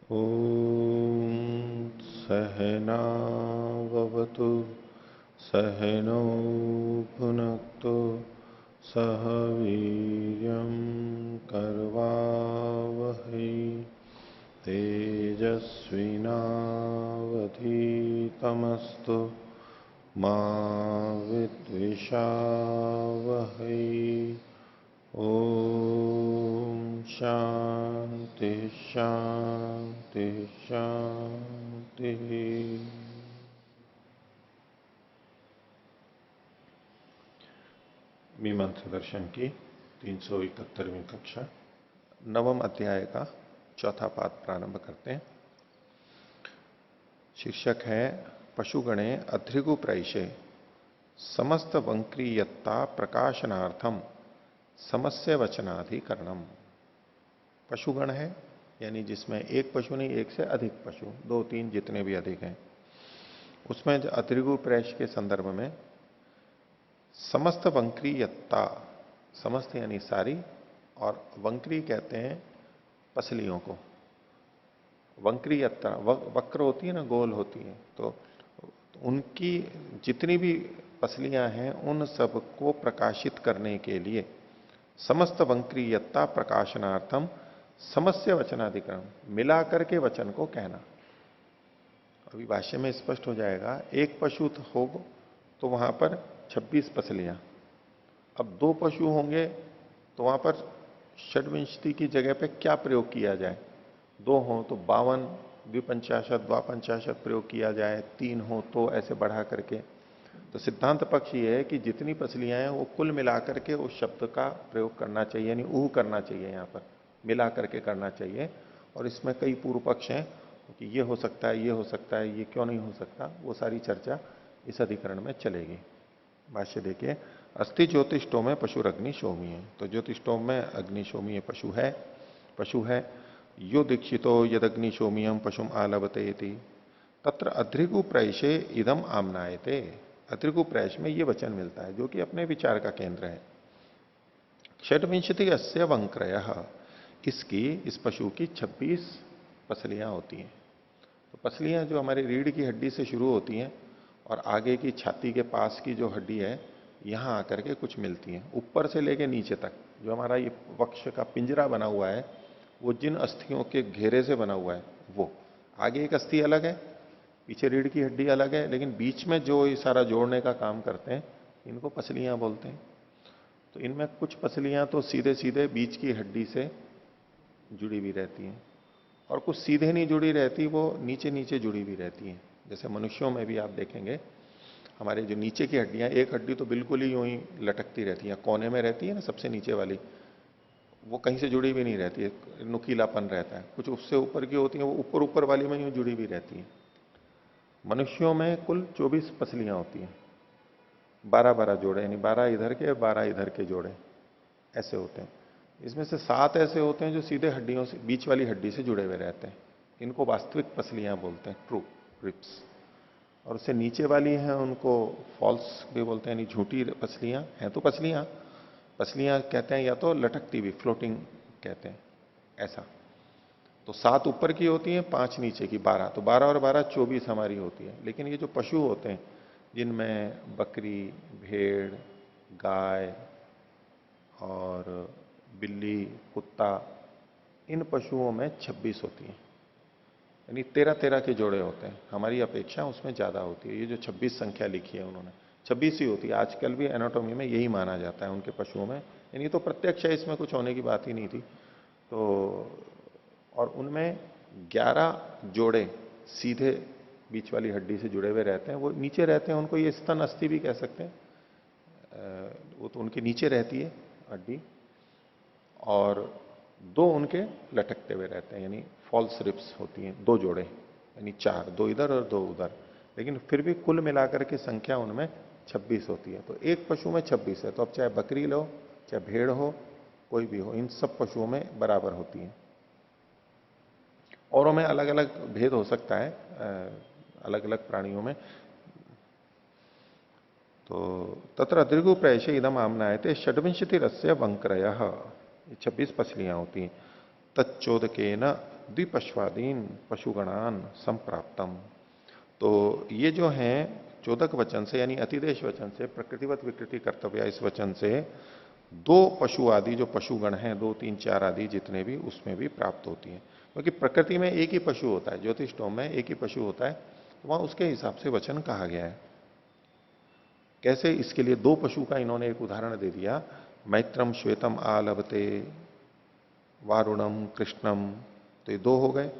ॐ सहनाववतु सहनौ भुनक्तु सह वीर्यं करवावहै तेजस्विनावधीतमस्तु मा विद्विषावहै। ओम शांति शांति शांति। मीमांसा दर्शन की 371वीं कक्षा नवम अध्याय का चौथा पाठ प्रारंभ करते हैं। शीर्षक है पशुगणे अध्रिगु प्रैषे समस्त वंक्रीयता प्रकाशनार्थम समस्य वचनाधिकरणम। पशुगण है यानी जिसमें एक पशु नहीं, एक से अधिक पशु, दो तीन जितने भी अधिक हैं, उसमें अत्रिगु प्रैश के संदर्भ में समस्त वंक्रीयता, समस्त यानी सारी, और वंक्री कहते हैं पसलियों को। वंक्रीयता वक्र होती है ना, गोल होती है, तो उनकी जितनी भी पसलियां हैं उन सब को प्रकाशित करने के लिए समस्त वंक्रीयता प्रकाशनार्थम समस्य वचनाधिकरण, मिलाकर के वचन को कहना। अभी भाष्य में स्पष्ट हो जाएगा। एक पशु हो तो वहां पर 26 पसलियां, अब दो पशु होंगे तो वहां पर षड्विंशति की जगह पे क्या प्रयोग किया जाए। दो हो तो 52, द्विपंचाशत द्वापंचाशत प्रयोग किया जाए, तीन हो तो ऐसे बढ़ा करके। तो सिद्धांत पक्ष ये है कि जितनी पसलियां हैं वो कुल मिलाकर के उस शब्द का प्रयोग करना चाहिए, यानी ऊह करना चाहिए, यहां पर मिला करके करना चाहिए। और इसमें कई पूर्व पक्ष हैं कि ये हो सकता है, ये हो सकता है, ये क्यों नहीं हो सकता, वो सारी चर्चा इस अधिकरण में चलेगी। भाष्य देखिए। अस्थि ज्योतिषों में पशुर अग्निशोमी है, तो ज्योतिषों में अग्निशोमी पशु है। यो दीक्षितो यद अग्निशोमियम पशुम आलवते तत्र अध्रिगु प्रैशे इदम आमनायते। अत्रिगु प्रैश में ये वचन मिलता है जो कि अपने विचार का केंद्र है। षड्विंशति अस्य वंक्रय, इसकी, इस पशु की 26 पसलियां होती हैं। तो पसलियां जो हमारी रीढ़ की हड्डी से शुरू होती हैं और आगे की छाती के पास की जो हड्डी है यहां आकर के कुछ मिलती हैं, ऊपर से लेके नीचे तक। जो हमारा ये वक्ष का पिंजरा बना हुआ है वो जिन अस्थियों के घेरे से बना हुआ है, वो आगे एक अस्थि अलग है, पीछे रीढ़ की हड्डी अलग है, लेकिन बीच में जो ये सारा जोड़ने का काम करते हैं इनको पसलियां बोलते हैं। तो इनमें कुछ पसलियां तो सीधे सीधे बीच की हड्डी से जुड़ी भी रहती हैं और कुछ सीधे नहीं जुड़ी रहती, वो नीचे नीचे जुड़ी भी रहती हैं। जैसे मनुष्यों में भी आप देखेंगे हमारे जो नीचे की हड्डियां, एक हड्डी तो बिल्कुल ही यूं ही लटकती रहती है, कोने में रहती है ना सबसे नीचे वाली, वो कहीं से जुड़ी भी नहीं रहती है, नुकीलापन रहता है। कुछ उससे ऊपर की होती है, वो ऊपर ऊपर वाली में यूं जुड़ी भी रहती है। मनुष्यों में कुल 24 पसलियां होती हैं, 12-12 जोड़े, यानी 12 इधर के 12 इधर के जोड़े ऐसे होते हैं। इसमें से 7 ऐसे होते हैं जो सीधे हड्डियों से, बीच वाली हड्डी से जुड़े हुए रहते हैं, इनको वास्तविक पसलियां बोलते हैं, ट्रू रिप्स। और उससे नीचे वाली हैं उनको फॉल्स भी बोलते हैं, यानी झूठी पसलियां हैं। तो पसलियां पसलियां कहते हैं, या तो लटकती हुई, फ्लोटिंग कहते हैं ऐसा। तो 7 ऊपर की होती हैं, 5 नीचे की, 12। तो 12 और 12 24 हमारी होती है। लेकिन ये जो पशु होते हैं जिनमें बकरी, भेड़, गाय और बिल्ली, कुत्ता, इन पशुओं में 26 होती हैं, यानी 13-13 के जोड़े होते हैं। हमारी अपेक्षा उसमें ज्यादा होती है। ये जो 26 संख्या लिखी है उन्होंने, 26 ही होती है। आजकल भी एनाटॉमी में यही माना जाता है उनके पशुओं में, यानी तो प्रत्यक्ष है, इसमें कुछ होने की बात ही नहीं थी। तो और उनमें 11 जोड़े सीधे बीच वाली हड्डी से जुड़े हुए रहते हैं, वो नीचे रहते हैं, उनको ये स्तन अस्थि भी कह सकते हैं। वो तो उनके नीचे रहती है हड्डी, और दो उनके लटकते हुए रहते हैं, यानी फॉल्स रिप्स होती हैं, दो जोड़े, यानी 4, दो इधर और दो उधर। लेकिन फिर भी कुल मिलाकर के संख्या उनमें 26 होती है। तो एक पशु में 26 है, तो अब चाहे बकरी लो, चाहे भेड़ हो, कोई भी हो, इन सब पशुओं में बराबर होती है। औरों में अलग अलग भेद हो सकता है, अलग अलग प्राणियों में। तो तत्र दीर्घ प्रयश इदम आमनायते षड्विंशति रस्य वंक्रय, 26 पसलियां होती हैं। तच्चोदके न द्विपश्वादीन पशुगणान संप्राप्तम। तो ये जो है चोदक वचन से यानी अतिदेश वचन से प्रकृतिवत विकृति कर्तव्य इस वचन से दो पशु आदि जो पशुगण हैं, 2, 3, 4 आदि जितने भी, उसमें भी प्राप्त होती है। क्योंकि प्रकृति में एक ही पशु होता है, ज्योतिषोम में एक ही पशु होता है, तो वहां उसके हिसाब से वचन कहा गया है। कैसे? इसके लिए दो पशु का इन्होंने एक उदाहरण दे दिया। मैत्रम श्वेतम आलभते वारुणम कृष्णम, तो ये दो हो गए।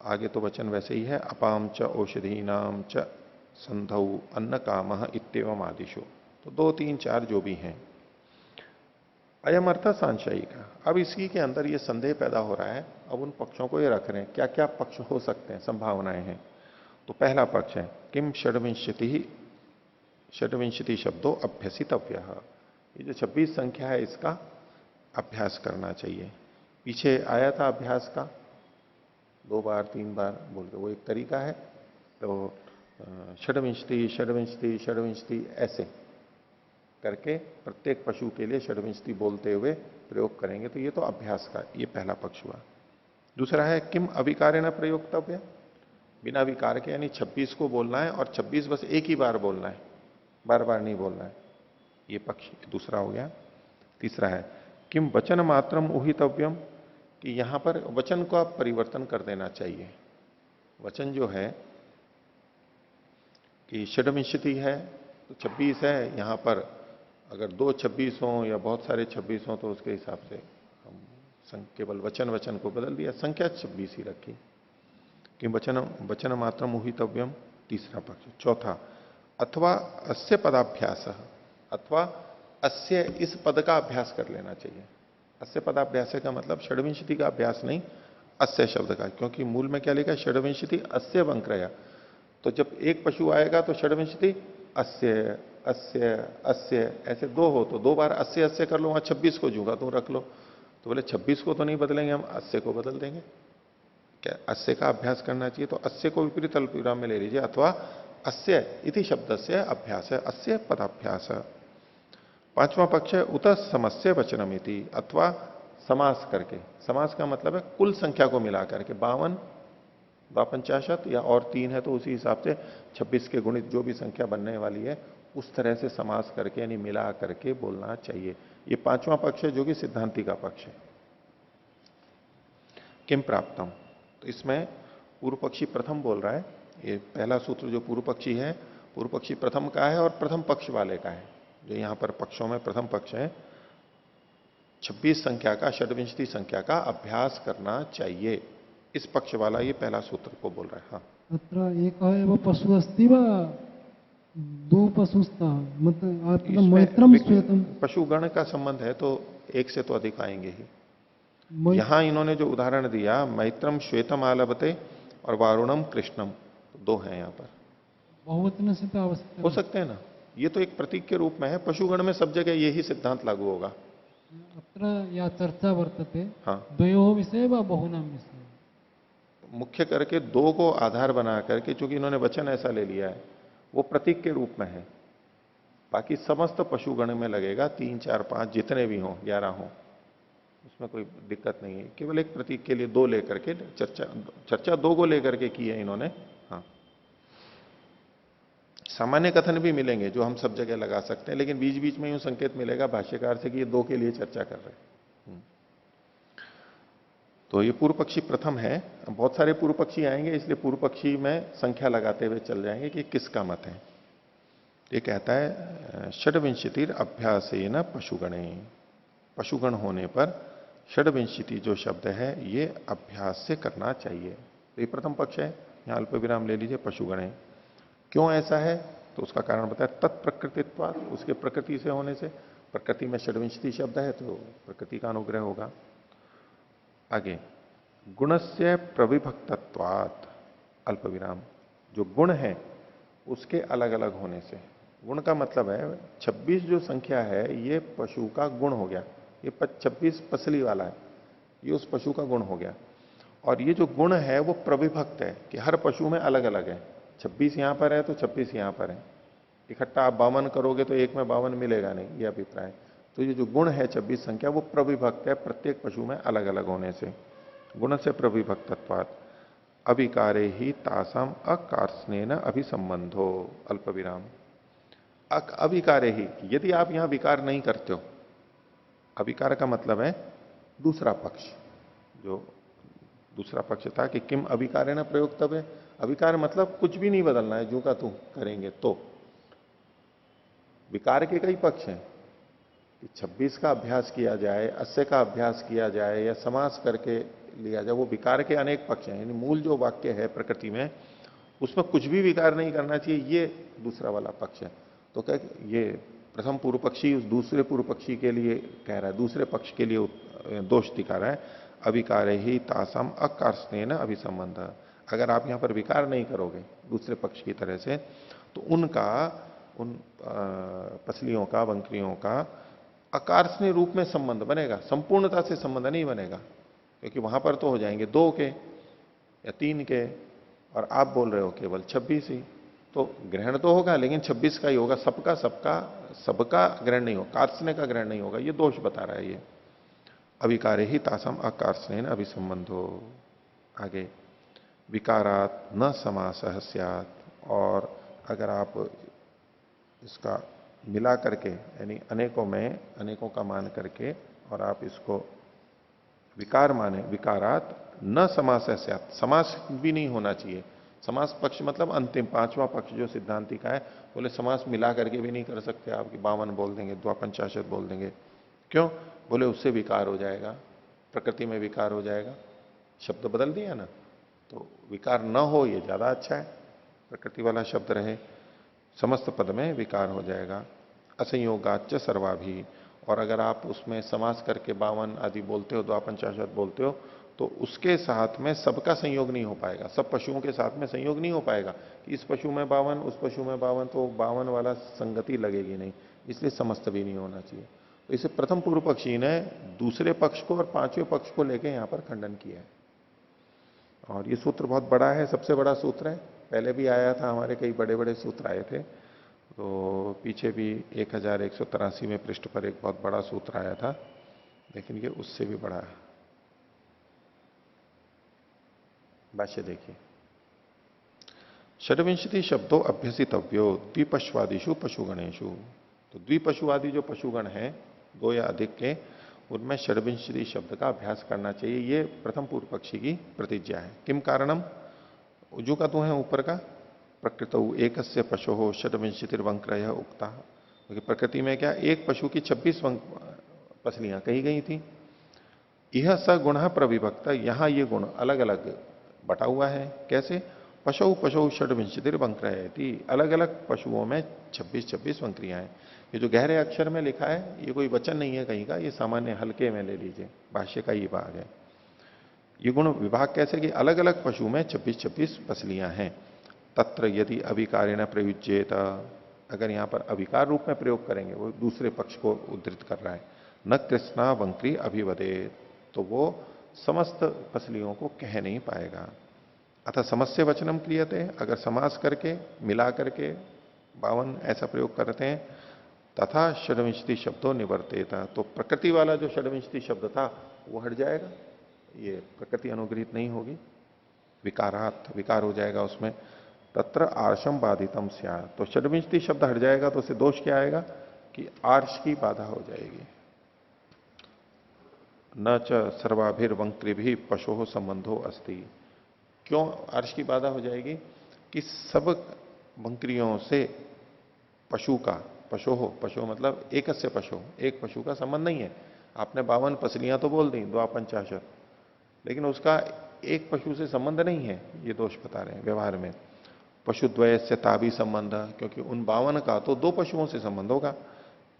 आगे तो वचन वैसे ही है, अपाम च औषधीनाम च संधौ अन्न कामः इत्येवम आदिशो। तो 2, 3, 4 जो भी हैं। अयम अर्थ सांशयी का। अब इसी के अंदर ये संदेह पैदा हो रहा है। अब उन पक्षों को ये रख रहे हैं, क्या क्या पक्ष हो सकते हैं, संभावनाएं हैं। तो पहला पक्ष है किम षड्विंशति शब्दों अभ्यसितव्य। ये जो 26 संख्या है इसका अभ्यास करना चाहिए। पीछे आया था अभ्यास का, 2 बार 3 बार बोल के, वो एक तरीका है। तो षड्विंशति षड्विंशति षड्विंशति ऐसे करके प्रत्येक पशु के लिए षड्विंशति बोलते हुए प्रयोग करेंगे। तो ये तो अभ्यास का ये पहला पक्ष हुआ। दूसरा है किम अविकारेण प्रयोक्तव्य, बिना विकार के, यानी 26 को बोलना है और 26 बस एक ही बार बोलना है, बार बार नहीं बोलना है। ये पक्ष दूसरा हो गया। तीसरा है किम वचन मात्रम उहितव्यम, कि यहां पर वचन को आप परिवर्तन कर देना चाहिए। वचन जो है कि षड्विंशति है तो 26 है, यहां पर अगर 2 26 हो या बहुत सारे 26 हो तो उसके हिसाब से हम केवल वचन को बदल दिया, संख्या 26 ही रखी। कि वचन मात्रम उहितव्यम, तीसरा पक्ष। चौथा अथवा अस्य पदाभ्यास, अथवा अस्य इस पद का अभ्यास कर लेना चाहिए। अस्य पदाभ्यास का मतलब षड्विंशति का अभ्यास नहीं, अस्य शब्द का, क्योंकि मूल में क्या लिखा है, षड्विंशति अस्य वंक्रया। तो जब एक पशु आएगा तो षड्विंशति अस्य अस्य अस्य, ऐसे 2 हो तो 2 बार अस्य अस्य कर लो, वहां 26 को जूंगा तो रख लो। तो बोले 26 को तो नहीं बदलेंगे हम, अस्य को बदल देंगे। क्या अस्य का अभ्यास करना चाहिए? तो अस्य को विपरीत अल्पविराम में ले लीजिए, अथवा अस्य इति शब्द से अभ्यास है, अस्य पदाभ्यास। पांचवा पक्ष है उत समस्य वचनमिति, अथवा समास करके। समास का मतलब है कुल संख्या को मिला करके, 52 52 या और 3 है तो उसी हिसाब से 26 के गुणित जो भी संख्या बनने वाली है उस तरह से समास करके यानी मिला करके बोलना चाहिए। ये पांचवा पक्ष है जो कि सिद्धांति का पक्ष है। किम प्राप्तम, तो इसमें पूर्व पक्षी प्रथम बोल रहा है। ये पहला सूत्र जो पूर्व पक्षी है, पूर्व पक्षी प्रथम का है और प्रथम पक्ष वाले का है। जो यहां पर पक्षों में प्रथम पक्ष है, 26 संख्या का, षड्विंशति संख्या का अभ्यास करना चाहिए, इस पक्ष वाला ये पहला सूत्र को बोल रहा है। हाँ, अत्र एकः एव पशु अस्ति वा दो पशुस्ता, मतलब मैत्रम श्वेतम, पशुगण का संबंध है तो एक से तो अधिक आएंगे ही। यहां इन्होंने जो उदाहरण दिया, मैत्रम श्वेतम आलभते और वारुणम कृष्णम, तो 2 हैं यहां पर। बहुवचन से तो आवश्यक हो सकते हैं ना, ये तो एक प्रतीक के रूप में है। पशुगण में सब जगह यही सिद्धांत लागू होगा। अत्र या चर्चा वर्तते हाँ, द्वयोः विषये वा बहुनां विषये, मुख्य करके 2 को आधार बना करके, चूंकि इन्होंने वचन ऐसा ले लिया है, वो प्रतीक के रूप में है। बाकी समस्त पशुगण में लगेगा, 3, 4, 5 जितने भी हों, 11 हों, उसमें कोई दिक्कत नहीं है। केवल एक प्रतीक के लिए 2 लेकर के चर्चा 2 को लेकर के की है इन्होंने। हाँ, सामान्य कथन भी मिलेंगे जो हम सब जगह लगा सकते हैं, लेकिन बीच बीच में यूं संकेत मिलेगा भाष्यकार से कि ये 2 के लिए चर्चा कर रहे हैं। तो ये पूर्व पक्षी प्रथम है। बहुत सारे पूर्व पक्षी आएंगे, इसलिए पूर्व पक्षी में संख्या लगाते हुए चल जाएंगे कि किसका मत है। ये कहता है षड्विंशतिर अभ्यासेन पशुगणे, पशुगण होने पर षड्विंशति जो शब्द है ये अभ्यास से करना चाहिए। तो ये प्रथम पक्ष है, यहां अल्प विराम ले लीजिए, पशुगणे। क्यों ऐसा है तो उसका कारण बताया, तत्प्रकृतित्वात्, उसके प्रकृति से होने से। प्रकृति में षड्विंशति शब्द है तो प्रकृति का अनुग्रह होगा। आगे गुणस्य प्रविभक्तत्वात् अल्प विराम, जो गुण है उसके अलग अलग होने से। गुण का मतलब है 26 जो संख्या है ये पशु का गुण हो गया, ये 26 पसली वाला है, ये उस पशु का गुण हो गया। और ये जो गुण है वो प्रविभक्त है कि हर पशु में अलग अलग है। 26 यहां पर है तो 26 यहां पर है, इकट्ठा आप 52 करोगे तो एक में 52 मिलेगा नहीं, ये अभिप्राय। तो ये जो गुण है 26 संख्या वो प्रविभक्त है प्रत्येक पशु में अलग अलग होने से। गुण से प्रविभक्तत्वात् अविकारे ही तासाम अकार्षणेन अभिसंबंधो, अल्प विराम। अविकारे ही, यदि आप यहां विकार नहीं करते हो, अविकार का मतलब है दूसरा पक्ष, जो दूसरा पक्ष था कि किम अविकारे न प्रयोक्तव्य, अविकार मतलब कुछ भी नहीं बदलना है, जो का तू करेंगे तो। विकार के कई पक्ष हैं कि 26 का अभ्यास किया जाए, 80 का अभ्यास किया जाए या समास करके लिया जाए, वो विकार के अनेक पक्ष हैं। यानी मूल जो वाक्य है प्रकृति में, उसमें कुछ भी विकार नहीं करना चाहिए, ये दूसरा वाला पक्ष है। तो क्या ये प्रथम पूर्व पक्षी उस दूसरे पूर्व पक्षी के लिए कह रहा है, दूसरे पक्ष के लिए दोष दिखा रहा है। अविकारे ही तासाम अकार्षणेन अभिसंबंध, अगर आप यहां पर विकार नहीं करोगे दूसरे पक्ष की तरह से, तो उनका, उन पसलियों का, वंक्रियों का अकार्षणीय रूप में संबंध बनेगा, संपूर्णता से संबंध नहीं बनेगा। क्योंकि वहां पर तो हो जाएंगे 2 के या 3 के, और आप बोल रहे हो केवल 26 ही, तो ग्रहण तो होगा लेकिन 26 का ही होगा, सबका सबका सबका ग्रहण नहीं होगा, कार्षण का ग्रहण नहीं होगा। ये दोष बता रहा है ये। अविकारे ही तासम अकार्षणेन अभिसंबंधो। आगे, विकारात न समासः स्यात्, और अगर आप इसका मिला करके, यानी अनेकों में अनेकों का मान करके, और आप इसको विकार माने, विकारात न समास स्यात्, समास भी नहीं होना चाहिए। समास पक्ष मतलब अंतिम 5वां पक्ष जो सिद्धांति का है, बोले समास मिला करके भी नहीं कर सकते आप कि 52 बोल देंगे, 52 बोल देंगे। क्यों? बोले उससे विकार हो जाएगा, प्रकृति में विकार हो जाएगा, शब्द बदल दिया ना। तो विकार न हो ये ज्यादा अच्छा है, प्रकृति वाला शब्द रहे, समस्त पद में विकार हो जाएगा। असंयोगाच सर्वाभि, और अगर आप उसमें समास करके 52 आदि बोलते हो, 52 बोलते हो, तो उसके साथ में सबका संयोग नहीं हो पाएगा, सब पशुओं के साथ में संयोग नहीं हो पाएगा कि इस पशु में 52 उस पशु में 52, तो 52 वाला संगति लगेगी नहीं, इसलिए समस्त भी नहीं होना चाहिए। तो इसे प्रथम पूर्व पक्षी ने दूसरे पक्ष को और 5वें पक्ष को लेकर यहां पर खंडन किया है। और ये सूत्र बहुत बड़ा है, सबसे बड़ा सूत्र है, पहले भी आया था, हमारे कई बड़े बड़े सूत्र आए थे। तो पीछे भी 1183वें पृष्ठ पर एक बहुत बड़ा सूत्र आया था, लेकिन ये उससे भी बड़ा है। भाष्य देखिए, षड्विंशति शब्दों अभ्यसितव्यो द्विपश्वादिशु पशुगणेशु। तो द्विपशुवादी जो पशुगण हैं, 2 या अधिक के, उनमें षड्विंशति शब्द का अभ्यास करना चाहिए। ये प्रथम पूर्व पक्षी की प्रतिज्ञा है। किम कारणम, जो का तो है ऊपर का, प्रकृत एकस्य पशो षड्विंशतिर्वंक्रय उक्ता, क्योंकि प्रकृति में क्या एक पशु की 26 पसलियां कही गई थी। यह स गुण प्रविभक्त, यहां ये गुण अलग अलग बटा हुआ है। कैसे? पशु पशु षड्विंशतिर्वंक्रयति, अलग अलग पशुओं में 26 वंक्रियां हैं। ये जो गहरे अक्षर में लिखा है, ये कोई वचन नहीं है कहीं का, ये सामान्य हल्के में ले लीजिए, भाष्य का ये भाग है। ये गुण विभाग कैसे कि अलग अलग पशु में 26 पसलियां हैं। तत्र यदि अविकारेण प्रयुज्येत, अगर यहां पर अविकार रूप में प्रयोग करेंगे, वो दूसरे पक्ष को उद्धृत कर रहा है, न कृष्णा वंक्री अभिवदे, तो वो समस्त पसलियों को कह नहीं पाएगा। अतः समस्य वचनम क्रियते, अगर समास करके मिला करके 52 ऐसा प्रयोग करते हैं, तथा षड्विंशति शब्दों निवर्तेता, तो प्रकृति वाला जो षड्विंशति शब्द था वो हट जाएगा, ये प्रकृति अनुग्रहित नहीं होगी। विकारात, विकार हो जाएगा उसमें। तत्र आर्षम बाधितम स्या, तो षड्विंशति शब्द हट जाएगा तो उससे दोष क्या आएगा कि आर्ष की बाधा हो जाएगी। न च सर्वाभिर्वंक्रि भी पशु संबंधो अस्ति, क्यों आर्ष की बाधा हो जाएगी कि सब वंक्रियों से पशु का, पशु मतलब एकस्य पशु, एक पशु का संबंध नहीं है। आपने 52 पसलियां तो बोल दी, 52, लेकिन उसका एक पशु से संबंध नहीं है, ये दोष बता रहे हैं व्यवहार में। पशुद्वय से ताबी संबंध, क्योंकि उन 52 का तो 2 पशुओं से संबंध होगा।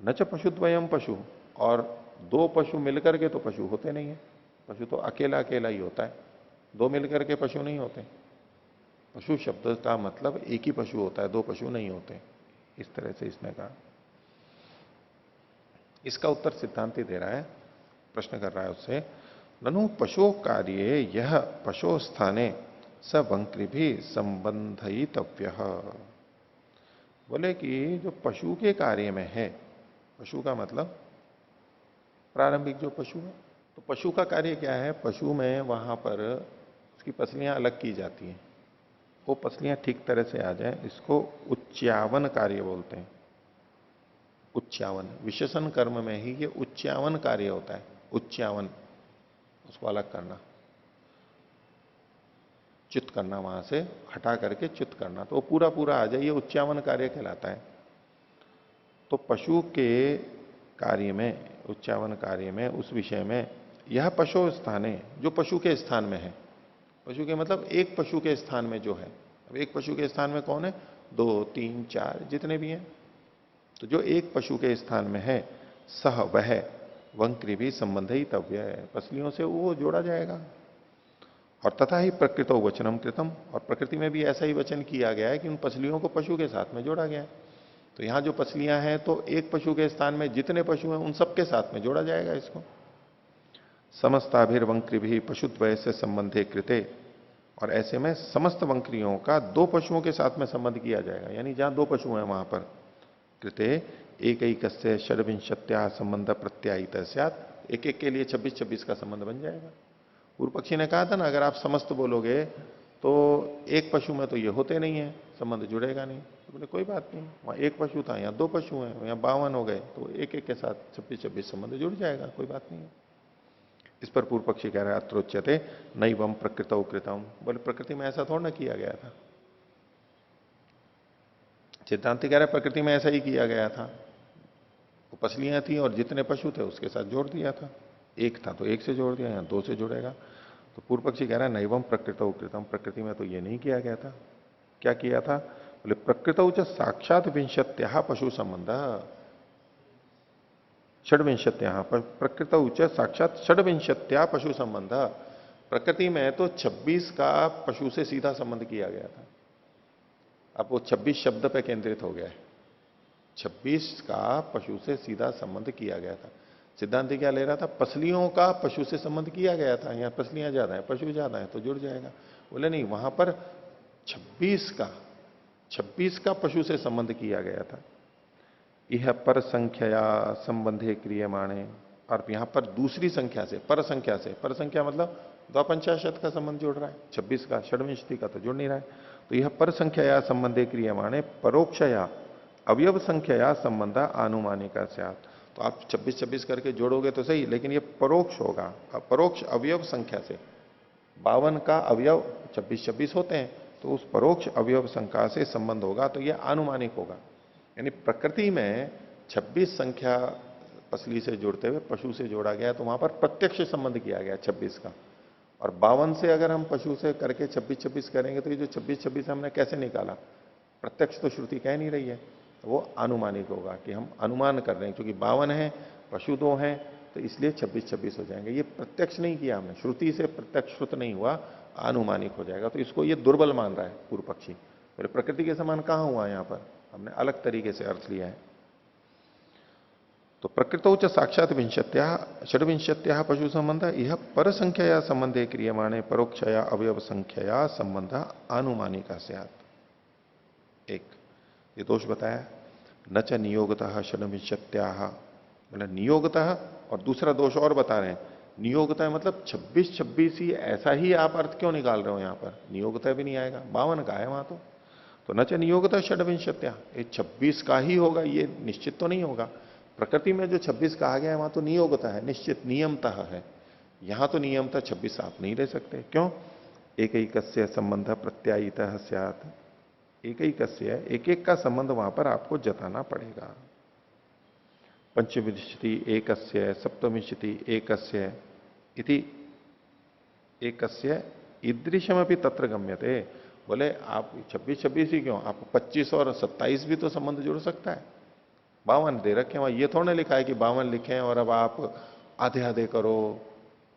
न च पशुद्वयम पशु, और 2 पशु मिलकर के तो पशु होते नहीं है, पशु तो अकेला अकेला ही होता है, 2 मिलकर के पशु नहीं होते। पशु शब्द का मतलब एक ही पशु होता है, 2 पशु नहीं होते, इस तरह से इसने कहा। इसका उत्तर सिद्धांति दे रहा है, प्रश्न कर रहा है उससे, ननु पशु कार्य यह पशु स्थाने स वंक्रि भी संबंधितव्य। बोले कि जो पशु के कार्य में है, पशु का मतलब प्रारंभिक जो पशु है, तो पशु का कार्य क्या है? पशु में वहां पर उसकी पसलियां अलग की जाती हैं, वो पसलियां ठीक तरह से आ जाए, इसको उच्चावन कार्य बोलते हैं। उच्चावन विशेषण कर्म में ही ये उच्चावन कार्य होता है। उच्चावन, उसको अलग करना, च्युत करना, वहां से हटा करके च्युत करना, तो वो पूरा पूरा आ जाए, ये उच्चावन कार्य कहलाता है। तो पशु के कार्य में, उच्चावन कार्य में, उस विषय में यह पशु स्थान है, जो पशु के स्थान में है। पशु के मतलब एक पशु के स्थान में जो है। अब एक पशु के स्थान में कौन है? 2, 3, 4 जितने भी हैं। तो जो एक पशु के स्थान में है, सह वह वंक्री भी संबंध ही तव्य है, पसलियों से वो जोड़ा जाएगा। और तथा ही प्रकृतो वचनम कृतम, और प्रकृति में भी ऐसा ही वचन किया गया है कि उन पसलियों को पशु के साथ में जोड़ा गया है। तो यहां जो पसलियां हैं, तो एक पशु के स्थान में जितने पशु हैं उन सबके साथ में जोड़ा जाएगा इसको। समस्ताभिर्वंक्री भी पशुद्वय से संबंधे कृते, और ऐसे में समस्त वंक्रियों का दो पशुओं के साथ में संबंध किया जाएगा, यानी जहां दो पशु हैं वहां पर कृते एक कस्य षड्विंशत्या संबंध प्रत्यायित स्यात्, एक एक के लिए 26-26 का संबंध बन जाएगा। पूर्व पक्षी ने कहा था ना, अगर आप समस्त बोलोगे तो एक पशु में तो ये होते नहीं है, संबंध जुड़ेगा नहीं। तो बोले कोई बात नहीं, वहां एक पशु था, यहाँ दो पशु हैं, यहाँ 52 हो गए, तो एक एक के साथ 26-26 संबंध जुड़ जाएगा, कोई बात नहीं है। इस पर पूर्व पक्षी कह रहा है अत्रोच्यते नैवम प्रकृतौ कृतम, बोले प्रकृति में ऐसा थोड़ा ना किया गया था। सिद्धांति कह रहा है प्रकृति में ऐसा ही किया गया था, वो पसलियां थी और जितने पशु थे उसके साथ जोड़ दिया था। एक था तो एक से जोड़ दिया, यहां दो से जुड़ेगा। तो पूर्व पक्षी कह रहा है नैवम प्रकृतौ कृतम, प्रकृति में तो ये नहीं किया गया था। क्या किया था? बोले प्रकृतौ च साक्षात विंशत्या पशु संबंध, षड्विंशत्या प्रकृतौ च साक्षात षड्विंशत्या पशु संबंध, प्रकृति में तो 26 का पशु से सीधा संबंध किया गया था। अब वो 26 शब्द पे केंद्रित हो गया है, 26 का पशु से सीधा संबंध किया गया था। सिद्धांत क्या ले रहा था? पसलियों का पशु से संबंध किया गया था, यहां पसलियां ज्यादा है, पशु ज्यादा है, तो जुड़ जाएगा। बोले नहीं, वहां पर 26 का पशु से संबंध किया गया था। यह पर संख्या संबंधे क्रियमाणे, और यहां पर दूसरी संख्या से, पर संख्या से, पर संख्या मतलब 250 का संबंध जोड़ रहा है, 26 का, षड्विंशति का तो जुड़ नहीं रहा है। तो यह पर संख्या संबंधे क्रियमाणे परोक्षया अवयव संख्या संबंध आनुमानिका स्यात्, तो आप 26-26 करके जोड़ोगे तो सही, लेकिन ये परोक्ष होगा, परोक्ष अवयव संख्या से। 52 का अवयव 26-26 होते हैं, तो उस परोक्ष अवयव संख्या से संबंध होगा, तो यह आनुमानिक होगा। यानी प्रकृति में 26 संख्या पसली से जोड़ते हुए पशु से जोड़ा गया, तो वहां पर प्रत्यक्ष संबंध किया गया 26 का। और 52 से अगर हम पशु से करके 26-26 करेंगे, तो ये जो 26-26 हमने कैसे निकाला? प्रत्यक्ष तो श्रुति कह नहीं रही है, तो वो अनुमानिक होगा कि हम अनुमान कर रहे हैं, क्योंकि 52 है, पशु 2 हैं, तो इसलिए 26-26 हो जाएंगे। ये प्रत्यक्ष नहीं किया हमने, श्रुति से प्रत्यक्ष श्रुत नहीं हुआ, अनुमानिक हो जाएगा। तो इसको ये दुर्बल मान रहा है पूर्व पक्षी। बोले प्रकृति के समान कहां हुआ? यहां पर हमने अलग तरीके से अर्थ लिया है। तो प्रकृतौ च साक्षात विंशत्या षड्विंशत्या पशु संबंध, यह पर संख्या संबंधे क्रियमाणे परोक्षया अवयव संख्या संबंध आनुमानिका स्यात्। एक ये दोष बताया, न च नियोगतः षड्विंशत्या, मतलब नियोगतः, और दूसरा दोष और बता रहे हैं, नियोगतः मतलब 26-26 ही, ऐसा ही आप अर्थ क्यों निकाल रहे हो? यहां पर नियोगतः भी नहीं आएगा, 52 का है वहां तो न च नियोगतः षड्विंशत्या, ये 26 का ही होगा, ये निश्चित तो नहीं होगा। प्रकृति में जो 26 कहा गया है वहां तो नियोगतः है, निश्चित नियमतः है, यहां तो नियमतः 26 आप नहीं ले सकते। क्यों? एकैकस्य संबंध प्रत्यायितः स्यात्, एकैकस्य एक एक का संबंध वहां पर आपको जताना पड़ेगा। पंचविंशति एकस्य, सप्तविंशति एकस्य इति एकस्य ईदृशमपि तत्र गम्यते। बोले आप 26-26 ही क्यों, आप 25 और 27 भी तो संबंध जुड़ सकता है। 52 दे रखे वहां, ये थोड़ा लिखा है कि 52 लिखे हैं और अब आप आधे आधे करो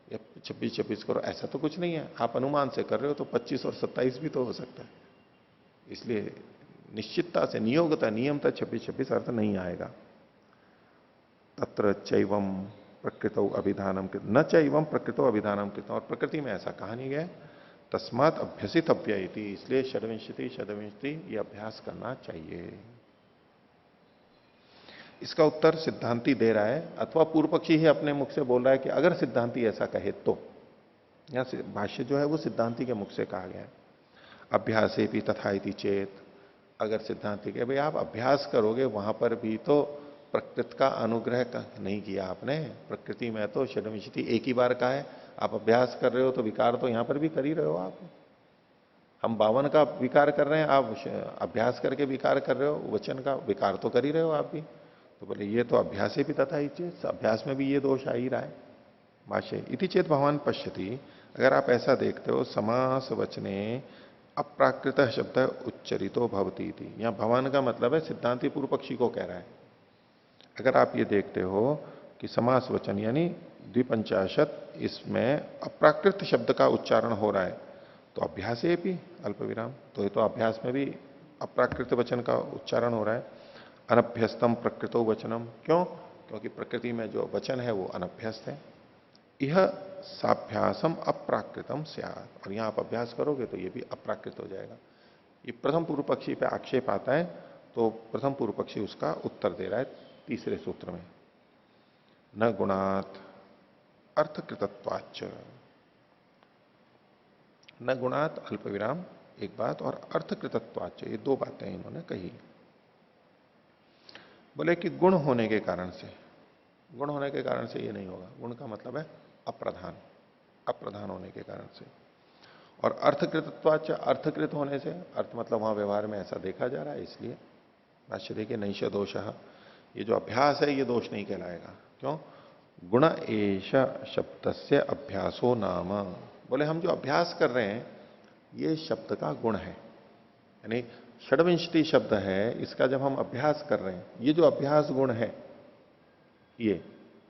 या 26-26 करो, ऐसा तो कुछ नहीं है। आप अनुमान से कर रहे हो तो 25 और 27 भी तो हो सकता है। इसलिए निश्चितता से, नियोगता, नियमता 26-26 अर्थ नहीं आएगा। तत्र चैवम प्रकृतौ अभिधानम, न चैवम प्रकृतो अभिधानम कृत, और प्रकृति में ऐसा कहा नहीं गया, तस्मात अभ्यसित अव्ययति, इसलिए षड्विंशति ये अभ्यास करना चाहिए। इसका उत्तर सिद्धांती दे रहा है, अथवा पूर्व पक्षी ही अपने मुख से बोल रहा है कि अगर सिद्धांती ऐसा कहे तो। यहां से भाष्य जो है वो सिद्धांती के मुख से कहा गया है। अभ्यासे भी तथा इति चेत, अगर सिद्धांति के भाई आप अभ्यास करोगे वहां पर भी तो प्रकृति का अनुग्रह नहीं किया आपने। प्रकृति में तो षड्विंशति एक ही बार का है, आप अभ्यास कर रहे हो तो विकार तो यहां पर भी कर ही रहे हो आप। हम 52 का विकार कर रहे हैं, आप अभ्यास करके विकार कर रहे हो, वचन का विकार तो कर ही रहे हो आप भी। तो बोले ये तो अभ्यास भी तथा ही चेत, अभ्यास में भी ये दोष आ ही रहा है। भाष्य इति चेत भगवान पश्यति, अगर आप ऐसा देखते हो समास वचने अप्राकृत शब्द उच्चरितो भवती थी। यहां भगवान का मतलब है सिद्धांति पूर्व पक्षी को कह रहा है। अगर आप ये देखते हो कि समास वचन यानी द्विपंचाशत इसमें अप्राकृत शब्द का उच्चारण हो रहा है, तो अभ्यास भी अल्प विराम, तो ये तो अभ्यास में भी अप्राकृत वचन का उच्चारण हो रहा है। अनभ्यस्तम प्रकृतो वचनम, क्यों? क्योंकि प्रकृति में जो वचन है वो अनभ्यस्त है। यह साभ्यासम अप्राकृतम स्यात्, और यहां आप अभ्यास करोगे तो ये भी अप्राकृत हो जाएगा। ये प्रथम पूर्व पक्षी पे आक्षेप आता है, तो प्रथम पूर्व पक्षी उसका उत्तर दे रहा है तीसरे सूत्र में। न गुणात अर्थकृतत्वाच्च, न गुणात अल्प विराम एक बात, और अर्थकृतत्वाच्च ये दो बातें इन्होंने कही। बोले कि गुण होने के कारण से, गुण होने के कारण से ये नहीं होगा। गुण का मतलब है अप्रधान, अप्रधान होने के कारण से। और अर्थकृतत्वाच, अर्थकृत होने से, अर्थ मतलब वहां व्यवहार में ऐसा देखा जा रहा है, इसलिए भाष्य देखिए नैष दोष, ये जो अभ्यास है ये दोष नहीं कहलाएगा। क्यों? गुण एष शब्द से अभ्यासो नाम, बोले हम जो अभ्यास कर रहे हैं ये शब्द का गुण है, यानी षड्विंशति शब्द है, इसका जब हम अभ्यास कर रहे हैं, ये जो अभ्यास गुण है ये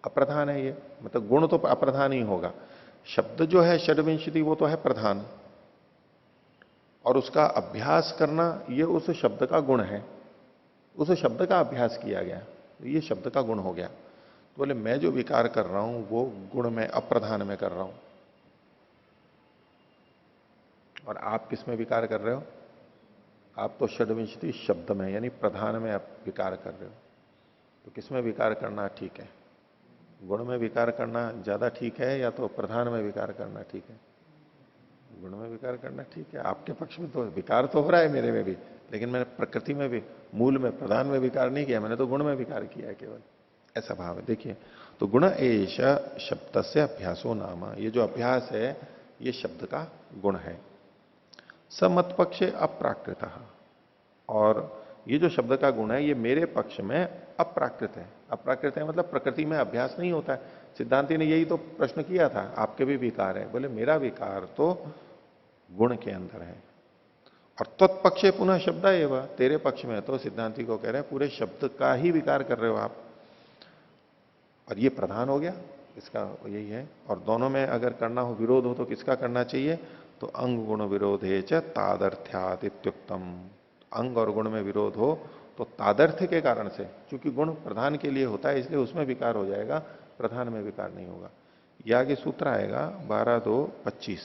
अप्रधान है। ये मतलब गुण तो अप्रधान ही होगा, शब्द जो है षड्विंशति वो तो है प्रधान, और उसका अभ्यास करना ये उस शब्द का गुण है, उस शब्द का अभ्यास किया गया, तो ये शब्द का गुण हो गया। तो बोले मैं जो विकार कर रहा हूं वो गुण में अप्रधान में कर रहा हूं, और आप किस में विकार कर रहे हो? आप तो षड्विंशति शब्द में यानी प्रधान में आप विकार कर रहे हो। तो किस में विकार करना ठीक है? गुण में विकार करना ज्यादा ठीक है या तो प्रधान में विकार करना ठीक है? गुण में विकार करना ठीक है। आपके पक्ष में तो विकार तो हो रहा है मेरे में भी, लेकिन मैंने प्रकृति में भी, मूल में, प्रधान में विकार नहीं किया, मैंने तो गुण में विकार किया है केवल, ऐसा भाव है। देखिए, तो गुण एष शब्द से अभ्यासो नाम, ये जो अभ्यास है ये शब्द का गुण है। समत पक्षे अप्राकृत, और ये जो शब्द का गुण है ये मेरे पक्ष में अप्राकृत है। अप्राकृत है मतलब प्रकृति में अभ्यास नहीं होता है। सिद्धांति ने यही तो प्रश्न किया था, आपके भी विकार है, बोले मेरा विकार तो गुण के अंदर है। और तत्पक्षे पुनः शब्द एवं, तेरे पक्ष में तो सिद्धांति को कह रहे हैं पूरे शब्द का ही विकार कर रहे हो आप, और ये प्रधान हो गया, इसका यही है। और दोनों में अगर करना हो, विरोध हो, तो किसका करना चाहिए? तो अंग गुण विरोधे च तादर्थ्यात इत्युक्तम, अंग और गुण में विरोध हो तो तादर्थ्य के कारण से, क्योंकि गुण प्रधान के लिए होता है इसलिए उसमें विकार हो जाएगा, प्रधान में विकार नहीं होगा। यह आगे सूत्र आएगा 12-2-25,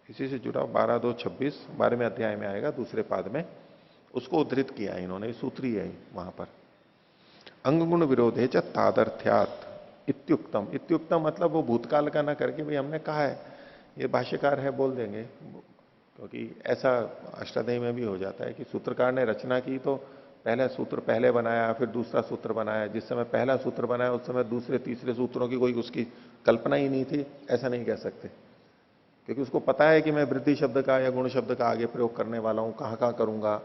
इसी से जुड़ा 12-2-26 12वें अध्याय में आएगा, दूसरे पाद में उसको उद्धृत किया है इन्होंने, सूत्री है वहां पर। अंग गुण विरोधे च तादर्थ्यात इत्युक्तम, इत्युक्तम मतलब वो भूतकाल का ना करके भाई हमने कहा है, ये भाष्यकार है बोल देंगे, क्योंकि ऐसा अष्टाध्यायी में भी हो जाता है कि सूत्रकार ने रचना की तो पहला सूत्र पहले बनाया, फिर दूसरा सूत्र बनाया, जिस समय पहला सूत्र बनाया उस समय दूसरे तीसरे सूत्रों की कोई उसकी कल्पना ही नहीं थी, ऐसा नहीं कह सकते, क्योंकि उसको पता है कि मैं वृद्धि शब्द का या गुण शब्द का आगे प्रयोग करने वाला हूं, कहां कहां करूंगा,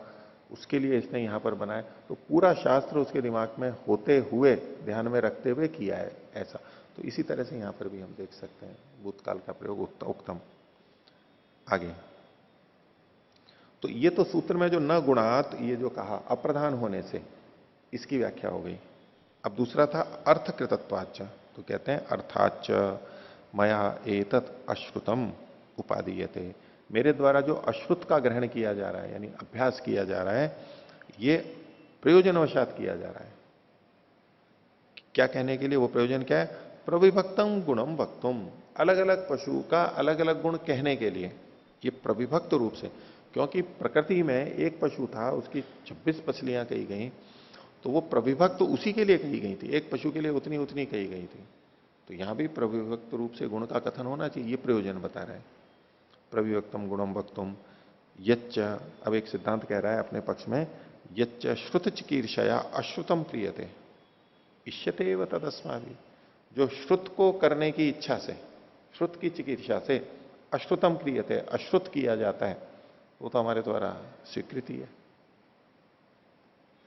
उसके लिए इसने यहां पर बनाया। तो पूरा शास्त्र उसके दिमाग में होते हुए, ध्यान में रखते हुए किया है ऐसा। तो इसी तरह से यहां पर भी हम देख सकते हैं भूतकाल का प्रयोग उत्तम। आगे तो ये तो सूत्र में जो न गुणात, ये जो कहा अप्रधान होने से, इसकी व्याख्या हो गई। अब दूसरा था अर्थकृतत्वाच्च, तो कहते हैं अर्थाच्च मया एतत् अश्रुतम उपादीयते, मेरे द्वारा जो अश्रुत का ग्रहण किया जा रहा है यानी अभ्यास किया जा रहा है, ये प्रयोजनवशात किया जा रहा है। क्या कहने के लिए? वो प्रयोजन क्या है? प्रविभक्तम गुणम वक्तुम, अलग अलग पशु का अलग अलग गुण कहने के लिए, ये प्रविभक्त रूप से, क्योंकि प्रकृति में एक पशु था, उसकी 26 पसलियां कही गई, तो वो प्रविभक्त तो उसी के लिए कही गई थी, एक पशु के लिए उतनी उतनी कही गई थी। तो यहां भी प्रविभक्त रूप से गुण का कथन होना चाहिए, ये प्रयोजन बता रहा है। प्रविभक्तम गुणम वक्तुम यच्च, अब एक सिद्धांत कह रहा है अपने पक्ष में, यच्च श्रुत चिकीर्षया अश्रुतम क्रियते इष्यते एव तदस्माभि। जो श्रुत को करने की इच्छा से, श्रुत की चिकीर्षा से अश्रुतम क्रियते, अश्रुत किया जाता है, वो तो हमारे द्वारा स्वीकृति है।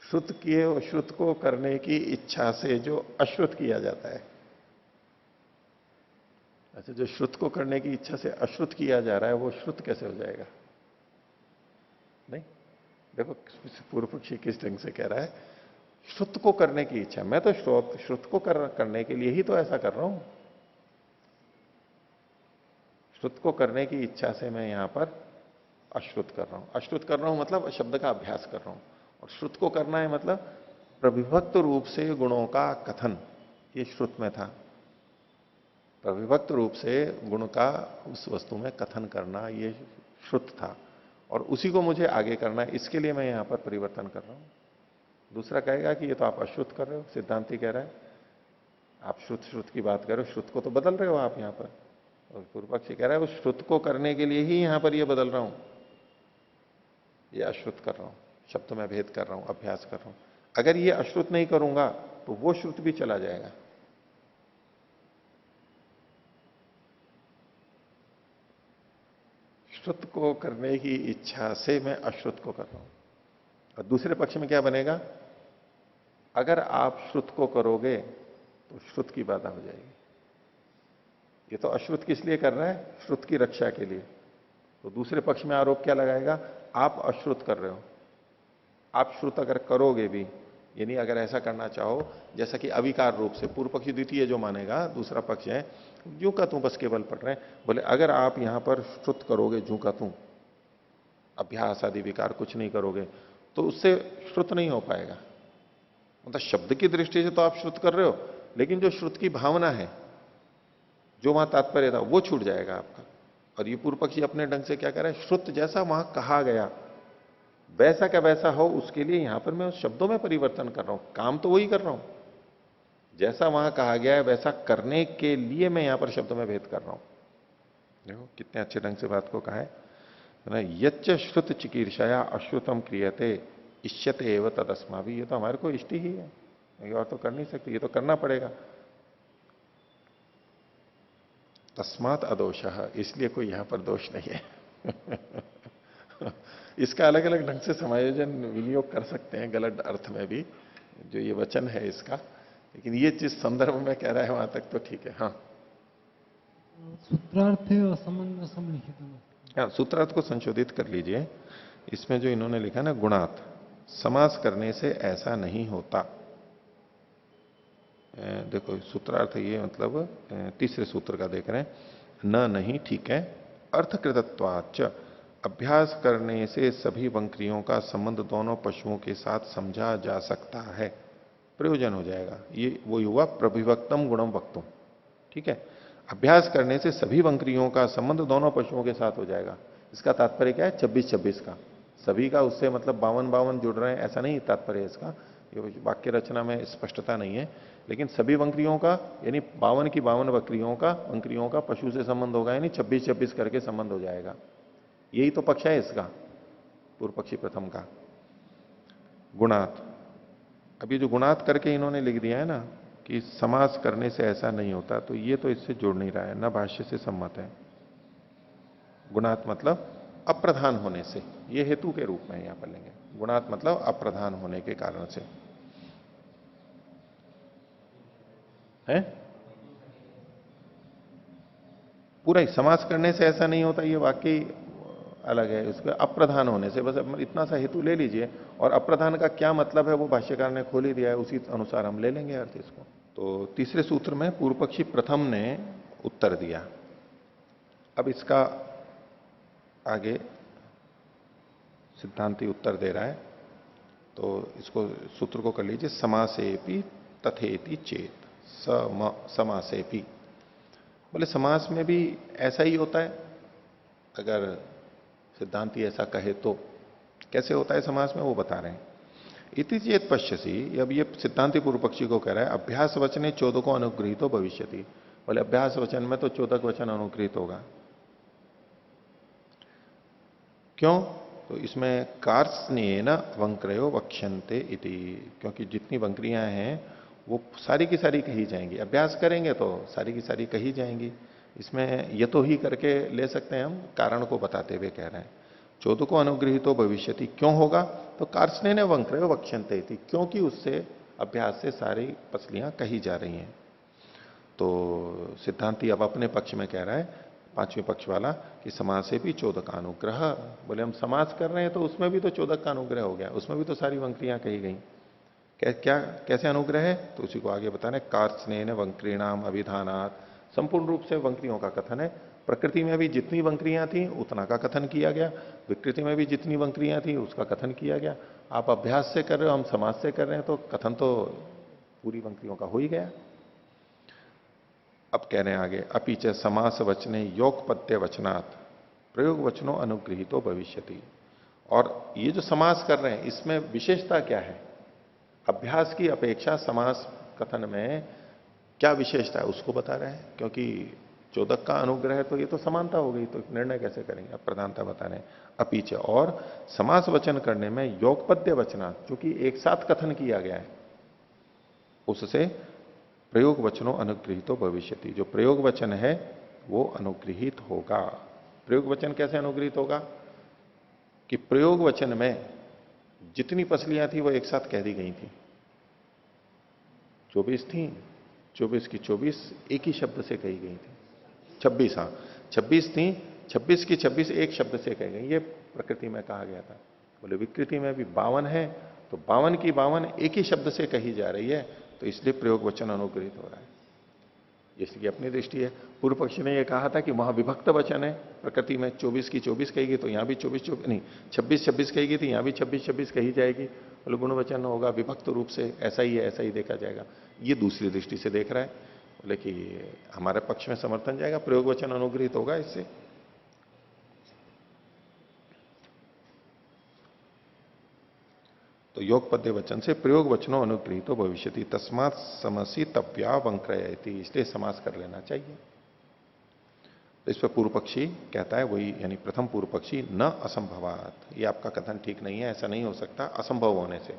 श्रुत किए और श्रुत को करने की इच्छा से जो अश्रुत किया जाता है, अच्छा जो श्रुत को करने की इच्छा से अश्रुत किया जा रहा है वो श्रुत कैसे हो जाएगा? नहीं, देखो पूर्व पक्षी किस ढंग से कह रहा है, श्रुत को करने की इच्छा, मैं तो श्रुत को करने के लिए ही तो ऐसा कर रहा हूं। श्रुत को करने की इच्छा से मैं यहां पर अश्रुत कर रहा हूं। अश्रुत कर रहा हूं मतलब शब्द का अभ्यास कर रहा हूं, और श्रुत को करना है मतलब प्रविभक्त रूप से गुणों का कथन, ये श्रुत में था। प्रविभक्त रूप से गुण का उस वस्तु में कथन करना, ये श्रुत था, और उसी को मुझे आगे करना है, इसके लिए मैं यहां पर परिवर्तन कर रहा हूं। दूसरा कहेगा कि ये तो आप अश्रुत कर रहे हो, सिद्धांति कह रहा है आप श्रुत श्रुत की बात कर रहे हो, श्रुत को तो बदल रहे हो आप यहां पर। और पूर्व पक्षी कह रहा है उस श्रुत को करने के लिए ही यहां पर ये बदल रहा हूं, ये अश्रुत कर रहा हूं, शब्द में भेद कर रहा हूं, अभ्यास कर रहा हूं। अगर ये अश्रुत नहीं करूंगा तो वो श्रुत भी चला जाएगा। श्रुत को करने की इच्छा से मैं अश्रुत को कर रहा हूं। और दूसरे पक्ष में क्या बनेगा, अगर आप श्रुत को करोगे तो श्रुत की बाधा हो जाएगी। ये तो अश्रुत किस लिए कर रहा है, श्रुत की रक्षा के लिए। तो दूसरे पक्ष में आरोप क्या लगाएगा, आप अश्रुत कर रहे हो। आप श्रुत अगर करोगे भी, यानी अगर ऐसा करना चाहो जैसा कि अविकार रूप से, पूर्व पक्षी द्वितीय जो मानेगा, दूसरा पक्ष है जू का तू बस केवल पढ़ रहे हैं, बोले अगर आप यहां पर श्रुत करोगे जू का तू, अभ्यास आदि विकार कुछ नहीं करोगे, तो उससे श्रुत नहीं हो पाएगा। मतलब शब्द की दृष्टि से तो आप श्रुत कर रहे हो, लेकिन जो श्रुत की भावना है, जो वहां तात्पर्य था, वो छूट जाएगा आपका। और ये पूर्व पक्षी अपने ढंग से क्या कह रहा है, श्रुत जैसा वहां कहा गया वैसा का वैसा हो, उसके लिए यहां पर मैं उस शब्दों में परिवर्तन कर रहा हूं, काम तो वही कर रहा हूं, जैसा वहां कहा गया है वैसा करने के लिए मैं यहां पर शब्दों में भेद कर रहा हूं। देखो कितने अच्छे ढंग से बात को कहा है ना, यच्च श्रुत चिकीर्षया अश्रुतम क्रियते इष्यते एव तदस्माभि। ये तो हमारे को इष्ट ही है, ये और तो कर नहीं सकते, ये तो करना पड़ेगा। तस्मात अदोष, इसलिए कोई यहां पर दोष नहीं है। इसका अलग अलग ढंग से समायोजन विनियोग कर सकते हैं, गलत अर्थ में भी, जो ये वचन है इसका, लेकिन ये जिस संदर्भ में कह रहा है वहां तक तो ठीक है। हाँ, सूत्रार्थ असमंजसम लिखित। हाँ, सूत्रार्थ को संशोधित कर लीजिए। इसमें जो इन्होंने लिखा ना, गुणात, समास करने से ऐसा नहीं होता। देखो सूत्रार्थ ये मतलब तीसरे सूत्र का देख रहे हैं, न नहीं ठीक है, अर्थकृतत्वाच, अभ्यास करने से सभी वंक्रियों का संबंध दोनों पशुओं के साथ समझा जा सकता है, प्रयोजन हो जाएगा। ये वो हुआ प्रविभक्तम गुणम वक्तुम, ठीक है। अभ्यास करने से सभी वंक्रियों का संबंध दोनों पशुओं के साथ हो जाएगा। इसका तात्पर्य क्या है, 26-26 का, सभी का उससे मतलब 52-52 जुड़ रहे हैं, ऐसा नहीं तात्पर्य इसका, ये वाक्य रचना में स्पष्टता नहीं है। लेकिन सभी वंक्रियों का, यानी 52 की 52 वंक्रियों का पशु से संबंध होगा, यानी 26-26 करके संबंध हो जाएगा। यही तो पक्ष है इसका, पूर्व पक्षी प्रथम का। गुणात, अभी जो गुणात करके इन्होंने लिख दिया है ना कि समास करने से ऐसा नहीं होता, तो ये तो इससे जुड़ नहीं रहा है, ना भाष्य से सम्मत है। गुणात मतलब अप्रधान होने से, ये हेतु के रूप में यहां पर लेंगे। गुणात मतलब अप्रधान होने के कारण से है। पूरा ही समास करने से ऐसा नहीं होता, ये वाकई अलग है, उसके अप्रधान होने से, बस इतना सा हेतु ले लीजिए। और अप्रधान का क्या मतलब है वो भाष्यकार ने खोल ही दिया है, उसी अनुसार हम ले लेंगे अर्थ इसको। तो तीसरे सूत्र में पूर्व पक्षी प्रथम ने उत्तर दिया। अब इसका आगे सिद्धांति उत्तर दे रहा है, तो इसको सूत्र को कर लीजिए, समासेपि तथेति चेत, समासेपि, बोले समास में भी ऐसा ही होता है। अगर सिद्धांति ऐसा कहे तो कैसे होता है समास में, वो बता रहे हैं। इति चेत पश्यसी, अब ये सिद्धांति पूर्व पक्षी को कह रहा है, अभ्यास वचने चोदको अनुगृहीतो भविष्यति। बोले अभ्यास वचन में तो चोदक वचन अनुगृहीत होगा। क्यों? तो इसमें कार्त्स्नेन वंक्रयो वक्ष्यन्ते इति, क्योंकि जितनी वंक्रियां हैं वो सारी की सारी कही जाएंगी। अभ्यास करेंगे तो सारी की सारी कही जाएंगी। इसमें ये तो ही करके ले सकते हैं हम, कारण को बताते हुए कह रहे हैं। चोदको अनुगृहीतो भविष्यति क्यों होगा? तो कार्त्स्नेन वंक्रयो वक्ष्यन्ते इति, क्योंकि उससे अभ्यास से सारी पसलियां कही जा रही हैं। तो सिद्धांती अब अपने पक्ष में कह रहा है, पांचवें पक्ष वाला, कि समाज से भी चोदक अनुग्रह। बोले हम समाज कर रहे हैं तो उसमें भी तो चोदक का अनुग्रह हो गया, उसमें भी तो सारी वंक्रियां कही गई। क्या कैसे अनुग्रह है? तो उसी को आगे बताना है। कार्त्स्नेन वंक्रीणाम अभिधानात, संपूर्ण रूप से वंक्रियों का कथन है। प्रकृति में भी जितनी वंक्रियां थी उतना का कथन किया गया, विकृति में भी जितनी वंक्रियां थी उसका कथन किया गया। आप अभ्यास से कर रहे हो, हम समाज से कर रहे हैं, तो कथन तो पूरी वंक्रियों का हो ही गया। अब कह रहे हैं आगे, अपीच समास वचने योग पद्य वचनात् प्रयोग वचनों अनुगृहीतो भविष्यति। और ये जो समास कर रहे हैं इसमें विशेषता क्या है? अभ्यास की अपेक्षा समास कथन में क्या विशेषता है उसको बता रहे हैं, क्योंकि चोदक का अनुग्रह है तो ये तो समानता हो गई, तो निर्णय कैसे करेंगे? अब प्रधानता बता रहे हैं। अपीच और समास वचन करने में योग पद्य वचना, चूंकि एक साथ कथन किया गया है, उससे प्रयोग वचनों अनुगृहीतो भविष्यति, जो प्रयोग वचन है वो अनुगृहित होगा। प्रयोग वचन कैसे अनुगृहित होगा? कि प्रयोग वचन में जितनी पसलियां थी वो एक साथ कह दी गई थी। 24 थी, 24 की 24 एक ही शब्द से कही गई थी। 26, हाँ 26 थी, 26 की 26 एक शब्द से कही गई, ये प्रकृति में कहा गया था। बोले विकृति में भी 52 है, तो 52 की 52 एक ही शब्द से कही जा रही है, तो इसलिए प्रयोग वचन अनुग्रहित हो रहा है। इसलिए अपनी दृष्टि है। पूर्व पक्षी ने यह कहा था कि वहां विभक्त वचन है, प्रकृति में 24 की 24 कहेगी तो यहां भी 24 नहीं 26 कहेगी तो यहां भी 26 कही जाएगी। बोले गुण वचन होगा विभक्त रूप से, ऐसा ही है, ऐसा ही देखा जाएगा। ये दूसरी दृष्टि से देख रहा है। बोले कि हमारे पक्ष में समर्थन जाएगा, प्रयोग वचन अनुग्रहित होगा इससे। तो योग पद्य वचन से प्रयोग वचनों अनुगृहीतो भविष्यति, तस्मात् समसी तव्या वंक्रयति, इसलिए समास कर लेना चाहिए। तो इस पर पूर्व पक्षी कहता है, वही यानी प्रथम पूर्व पक्षी, न असंभवात, ये आपका कथन ठीक नहीं है, ऐसा नहीं हो सकता असंभव होने से।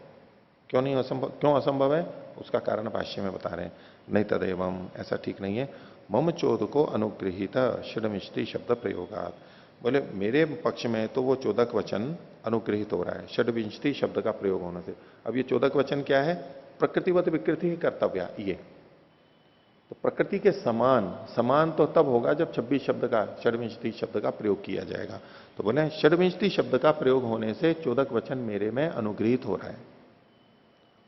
क्यों नहीं असंभव, क्यों असंभव है? उसका कारण भाष्य में बता रहे हैं। नहीं तदेवम, ऐसा ठीक नहीं है। मम चोद को अनुगृहित षडमिष्टि शब्द प्रयोगात, बोले मेरे पक्ष में तो वो चोदक वचन अनुग्रहित हो रहा है षडविंशति शब्द का प्रयोग होने से। अब ये चोदक वचन क्या है? प्रकृतिवत विकृति ही कर्तव्य, ये तो प्रकृति के समान, समान तो तब होगा जब 26 शब्द का, षडविंशति शब्द का प्रयोग किया जाएगा। तो बोले षडविंशति शब्द का प्रयोग होने से चोदक वचन मेरे में अनुग्रहित हो रहा है।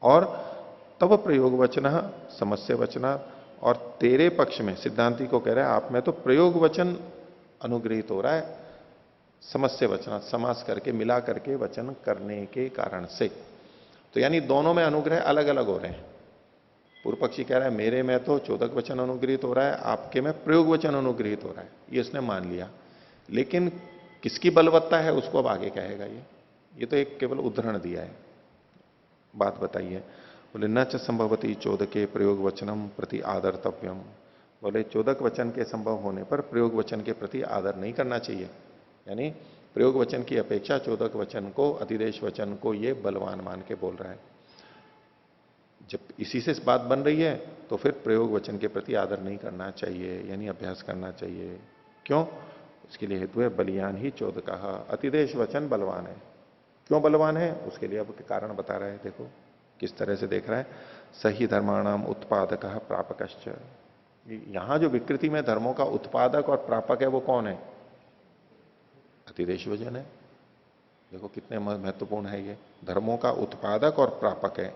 और तब प्रयोग वचन समस्य वचना, और तेरे पक्ष में सिद्धांति को कह रहा है आप में तो प्रयोग वचन अनुग्रहित हो रहा है समस्य वचना, समास करके मिला करके वचन करने के कारण से। तो यानी दोनों में अनुग्रह अलग अलग हो रहे हैं। पूर्व पक्षी कह रहा है मेरे में तो चोदक वचन अनुग्रहित हो रहा है, आपके में प्रयोग वचन अनुग्रहित हो रहा है, ये उसने मान लिया। लेकिन किसकी बलवत्ता है उसको अब आगे कहेगा। ये तो एक केवल उदाहरण दिया है, बात बताइए। बोले न च संभवती चोदके प्रयोग वचनम प्रति आदर्तव्यम, बोले चोदक वचन के संभव होने पर प्रयोग वचन के प्रति आदर नहीं करना चाहिए। यानी प्रयोग वचन की अपेक्षा चोदक वचन को, अतिदेश वचन को ये बलवान मान के बोल रहा है। जब इसी से बात बन रही है तो फिर प्रयोग वचन के प्रति आदर नहीं करना चाहिए, यानी अभ्यास करना चाहिए। क्यों? इसके लिए हेतु है बलियान ही चोदक, अतिदेश वचन बलवान है। क्यों बलवान है? उसके लिए अब कारण बता रहा है। देखो किस तरह से देख रहा है। सही धर्माणाम उत्पादक प्रापकश्च, यहां जो विकृति में धर्मों का उत्पादक और प्रापक है वो कौन है? अतिदेश वचन है। देखो कितने महत्वपूर्ण है ये, धर्मों का उत्पादक और प्रापक है।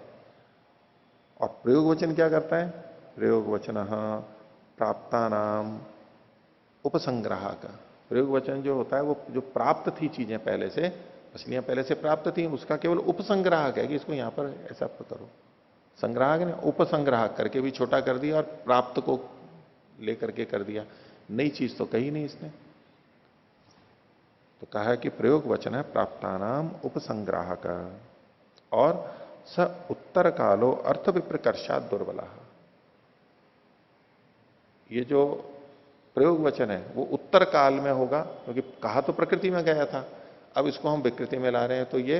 और प्रयोग वचन क्या करता है? प्रयोग वचन प्राप्ता नाम उपसंग्राहक, प्रयोग वचन जो होता है वो जो प्राप्त थी चीजें पहले से, मछलियां पहले से प्राप्त थी, उसका केवल उपसंग्राहक है कि इसको यहां पर ऐसा करो। संग्राहक ने उपसंग्राहक करके भी छोटा कर दिया और प्राप्त को लेकर के कर दिया, नई चीज तो कही नहीं इसने। तो कहा है कि प्रयोग वचन है प्राप्तानाम उपसंग्राहक, और स उत्तर कालो अर्थ विप्रकर्षात दुर्बला। ये जो प्रयोग वचन है वो उत्तर काल में होगा, क्योंकि कहा तो प्रकृति में गया था, अब इसको हम विकृति में ला रहे हैं तो ये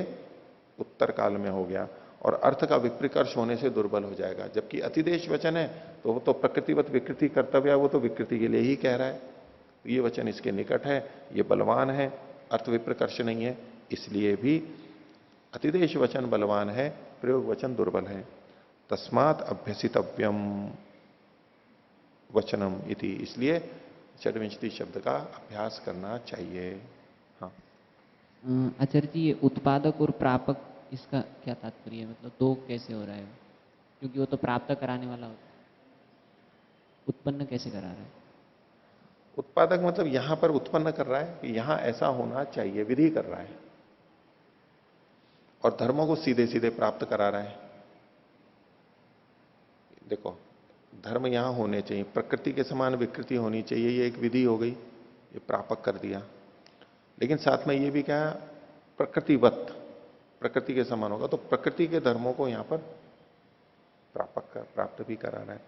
उत्तर काल में हो गया और अर्थ का विप्रकर्ष होने से दुर्बल हो जाएगा। जबकि अतिदेश वचन है तो वो तो प्रकृतिवत विकृति कर्तव्य है, वो तो विकृति के लिए ही कह रहा है। तो ये वचन इसके निकट है, ये बलवान है, अर्थ विप्रकर्ष नहीं है, इसलिए भी अतिदेश वचन बलवान है, प्रयोग वचन दुर्बल है। तस्मात अभ्यसितव्यम वचनम इति, इसलिए षड्विंशति शब्द का अभ्यास करना चाहिए। हाँ आचार्य जी, ये उत्पादक और प्रापक, इसका क्या तात्पर्य है? मतलब दो कैसे हो रहा है? क्योंकि वो तो प्राप्त कराने वाला होता है, उत्पन्न कैसे करा रहा है? उत्पादक मतलब यहां पर उत्पन्न कर रहा है कि यहां ऐसा होना चाहिए, विधि कर रहा है, और धर्मों को सीधे सीधे प्राप्त करा रहा है। देखो, धर्म यहां होने चाहिए, प्रकृति के समान विकृति होनी चाहिए, ये एक विधि हो गई, ये प्रापक कर दिया। लेकिन साथ में ये भी क्या, प्रकृतिवत, प्रकृति के समान होगा, तो प्रकृति के धर्मों को यहां पर प्राप्त भी करा रहा है।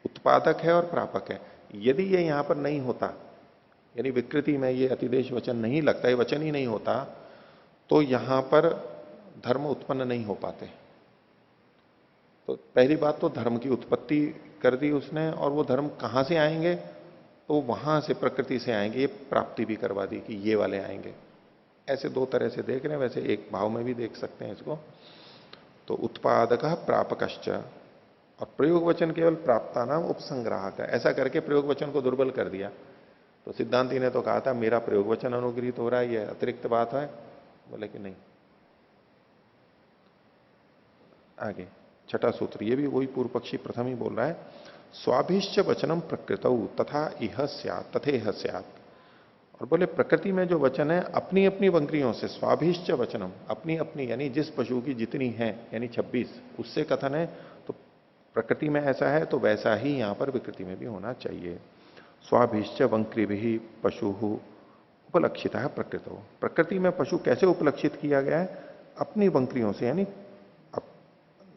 उत्पादक है और प्रापक है। यदि ये यहां पर नहीं होता, यानी विकृति में ये अतिदेश वचन नहीं लगता, ये वचन ही नहीं होता, तो यहां पर धर्म उत्पन्न नहीं हो पाते। तो पहली बात तो धर्म की उत्पत्ति कर दी उसने, और वो धर्म कहां से आएंगे, तो वहां से प्रकृति से आएंगे, ये प्राप्ति भी करवा दी कि ये वाले आएंगे। ऐसे दो तरह से देख रहे हैं, वैसे एक भाव में भी देख सकते हैं इसको। तो उत्पादक प्रापकश्च, और प्रयोग वचन केवल प्राप्ता नाम उपसंग्राहक है, ऐसा करके प्रयोग वचन को दुर्बल कर दिया। तो सिद्धांति ने तो कहा था मेरा प्रयोग वचन अनुग्रहित हो रहा है, ये अतिरिक्त बात है, बोले कि नहीं। आगे छठा सूत्र, ये भी वही पूर्व पक्षी प्रथम ही बोल रहा है, स्वाभिश्च वचनम प्रकृतौ तथा इह स्यात् तथेह स्यात्। और बोले प्रकृति में जो वचन है अपनी अपनी वंक्रियों से, स्वाभिश्च वचनम, अपनी अपनी, यानी जिस पशु की जितनी है, यानी 26, उससे कथन है। तो प्रकृति में ऐसा है तो वैसा ही यहां पर विकृति में भी होना चाहिए। स्वाभिश्च वंक्री भी पशु उपलक्षित है प्रकृतो। प्रकृति में पशु कैसे उपलक्षित किया गया है? अपनी वंक्रियों से, यानी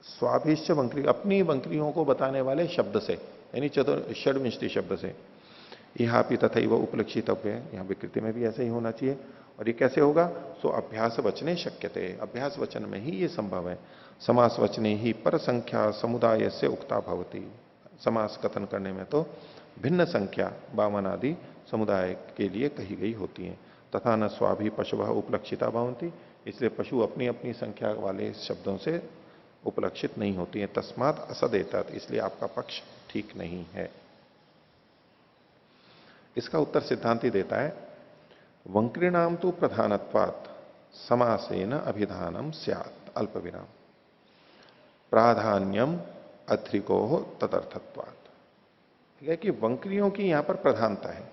स्वाभिश्च वंक्री, अपनी वंक्रियों को बताने वाले शब्द से, यानी षड्विंशति शब्द से। यहां भी तथा वह उपलक्षितव्य है, यहां विकृति में भी ऐसा ही होना चाहिए। और ये कैसे होगा? सो अभ्यास वचने शक्यते, अभ्यास वचन में ही ये संभव है। समास वचने ही पर संख्या समुदाय से उक्ता भवती, समास कथन करने में तो भिन्न संख्या वामन आदि समुदाय के लिए कही गई होती है। तथा न स्वाभि पशु उपलक्षिता भवंती, इसलिए पशु अपनी अपनी संख्या वाले शब्दों से उपलक्षित नहीं होती है। तस्मात असदेतत, इसलिए आपका पक्ष ठीक नहीं है। इसका उत्तर सिद्धांति देता है, वंक्रिणाम तो प्रधानत्वात् समासेन अभिधानम स्यात् अल्प विराम, प्राधान्यम अधिको तदर्थत्वात्। ठीक है कि वंक्रियों की यहां पर प्रधानता है।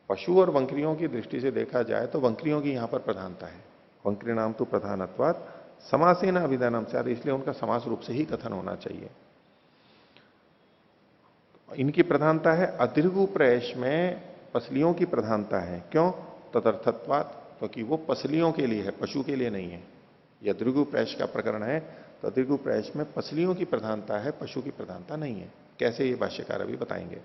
पशु और वंक्रियों की दृष्टि से देखा जाए तो वंक्रियों की यहां पर प्रधानता है। वंक्रिणाम तो प्रधानत्वात् समासेन अभिधानम स्यात्, इसलिए उनका समास रूप से ही कथन होना चाहिए। इनकी प्रधानता है, अदीर्घ प्रयश में पसलियों की प्रधानता है। क्यों? तदर्थत्वात्, क्योंकि वो पसलियों के लिए है, पशु के लिए नहीं है। यह दीर्घ प्रयश का प्रकरण है, तो दीर्घ प्रयश में पसलियों की प्रधानता है, पशु की प्रधानता नहीं है। कैसे, ये भाष्यकार अभी बताएंगे।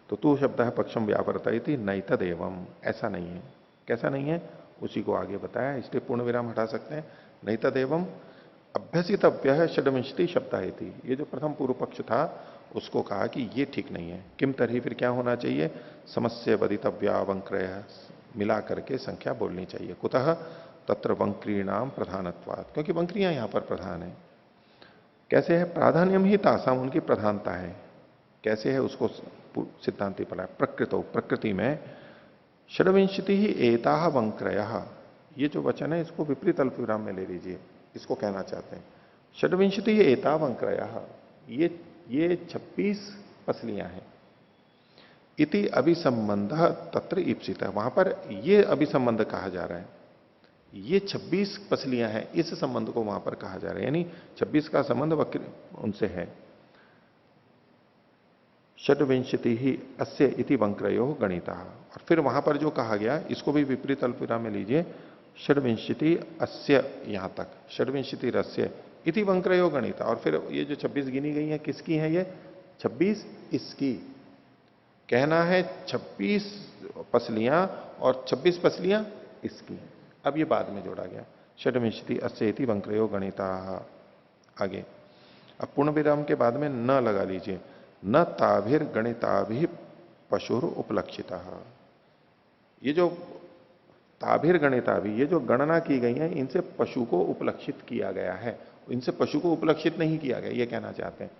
तो तू शब्द है पक्षम व्यावर्तयति नैतदेवम, ऐसा नहीं है। कैसा नहीं है, उसी को आगे बताया, इसलिए पूर्ण विराम हटा सकते हैं। नैतदेवम अभ्यसितव्य षड्विंशति शब्दायति, ये जो प्रथम पूर्व पक्ष था उसको कहा कि ये ठीक नहीं है। किम तरही, फिर क्या होना चाहिए? समस्य वदितव्या वंक्रय, मिला करके संख्या बोलनी चाहिए। कुतः? तत्र वंक्रीणाम प्रधानत्वात्, क्योंकि वंक्रियां यहां पर प्रधान है। कैसे है? प्राधान्यम ही तासाम, उनकी प्रधानता है। कैसे है उसको सिद्धांति पढ़ा, प्रकृतो, प्रकृति में षड्विंशति ही एताह वंक्रय, ये जो वचन है इसको विपरीत अल्प विराम में ले लीजिए। इसको कहना चाहते हैं षड्विंशति ही एताह वंक्रय, ये 26 पसलियां हैं। इति अभिसंबंध तत्र ईप्सित है, वहां पर ये अभिसंबंध कहा जा रहा है। ये 26 पसलियां हैं, इस संबंध को वहां पर कहा जा रहा है, यानी 26 का संबंध उनसे है। षड्विंशति ही अस्य इति वंक्रयो गणिता, और फिर वहां पर जो कहा गया इसको भी विपरीत अल्पविराम में लीजिए। षड्विंशति अस्य, यहां तक षड्विंशति रस्य, इति वंक्रयो गणित। और फिर ये जो 26 गिनी गई है किसकी है? ये 26 इसकी। कहना है 26 पसलियां और 26 पसलियां इसकी। अब ये बाद में जोड़ा गया। षड्विंशति अस्येति वंक्रयो गणिता। आगे अब पूर्ण विराम के बाद में न लगा लीजिए। न ताभिर गणिताभि पशुर उपलक्षिता। ये जो ताभिर गणिताभि, ये जो गणना की गई है, इनसे पशु को उपलक्षित किया गया है। इनसे पशु को उपलक्षित नहीं किया गया, ये कहना चाहते हैं।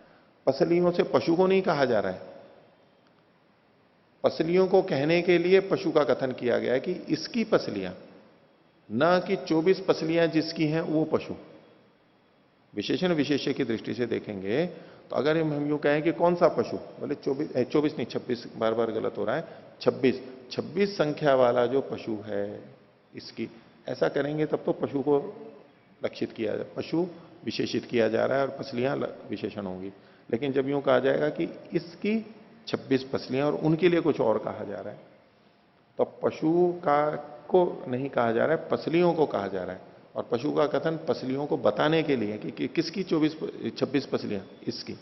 पसलियों से पशु को नहीं कहा जा रहा है। पसलियों को कहने के लिए पशु का कथन किया गया है कि इसकी पसलियां, ना कि 24 पसलियां जिसकी हैं वो पशु। विशेषण विशेष्य की दृष्टि से देखेंगे तो अगर हम यूं कहें कि कौन सा पशु, बोले 24 नहीं 26, बार बार गलत हो रहा है, 26 संख्या वाला जो पशु है इसकी, ऐसा करेंगे तब तो पशु को लक्षित किया जाए, पशु विशेषित किया जा रहा है और पसलियां विशेषण होंगी। लेकिन जब यूं कहा जाएगा कि इसकी 26 पसलियां और उनके लिए कुछ और कहा जा रहा है, तो पशु का को नहीं कहा जा रहा है, पसलियों को कहा जा रहा है। और पशु का कथन पसलियों को बताने के लिए कि किसकी 26 पसलियां, इसकी।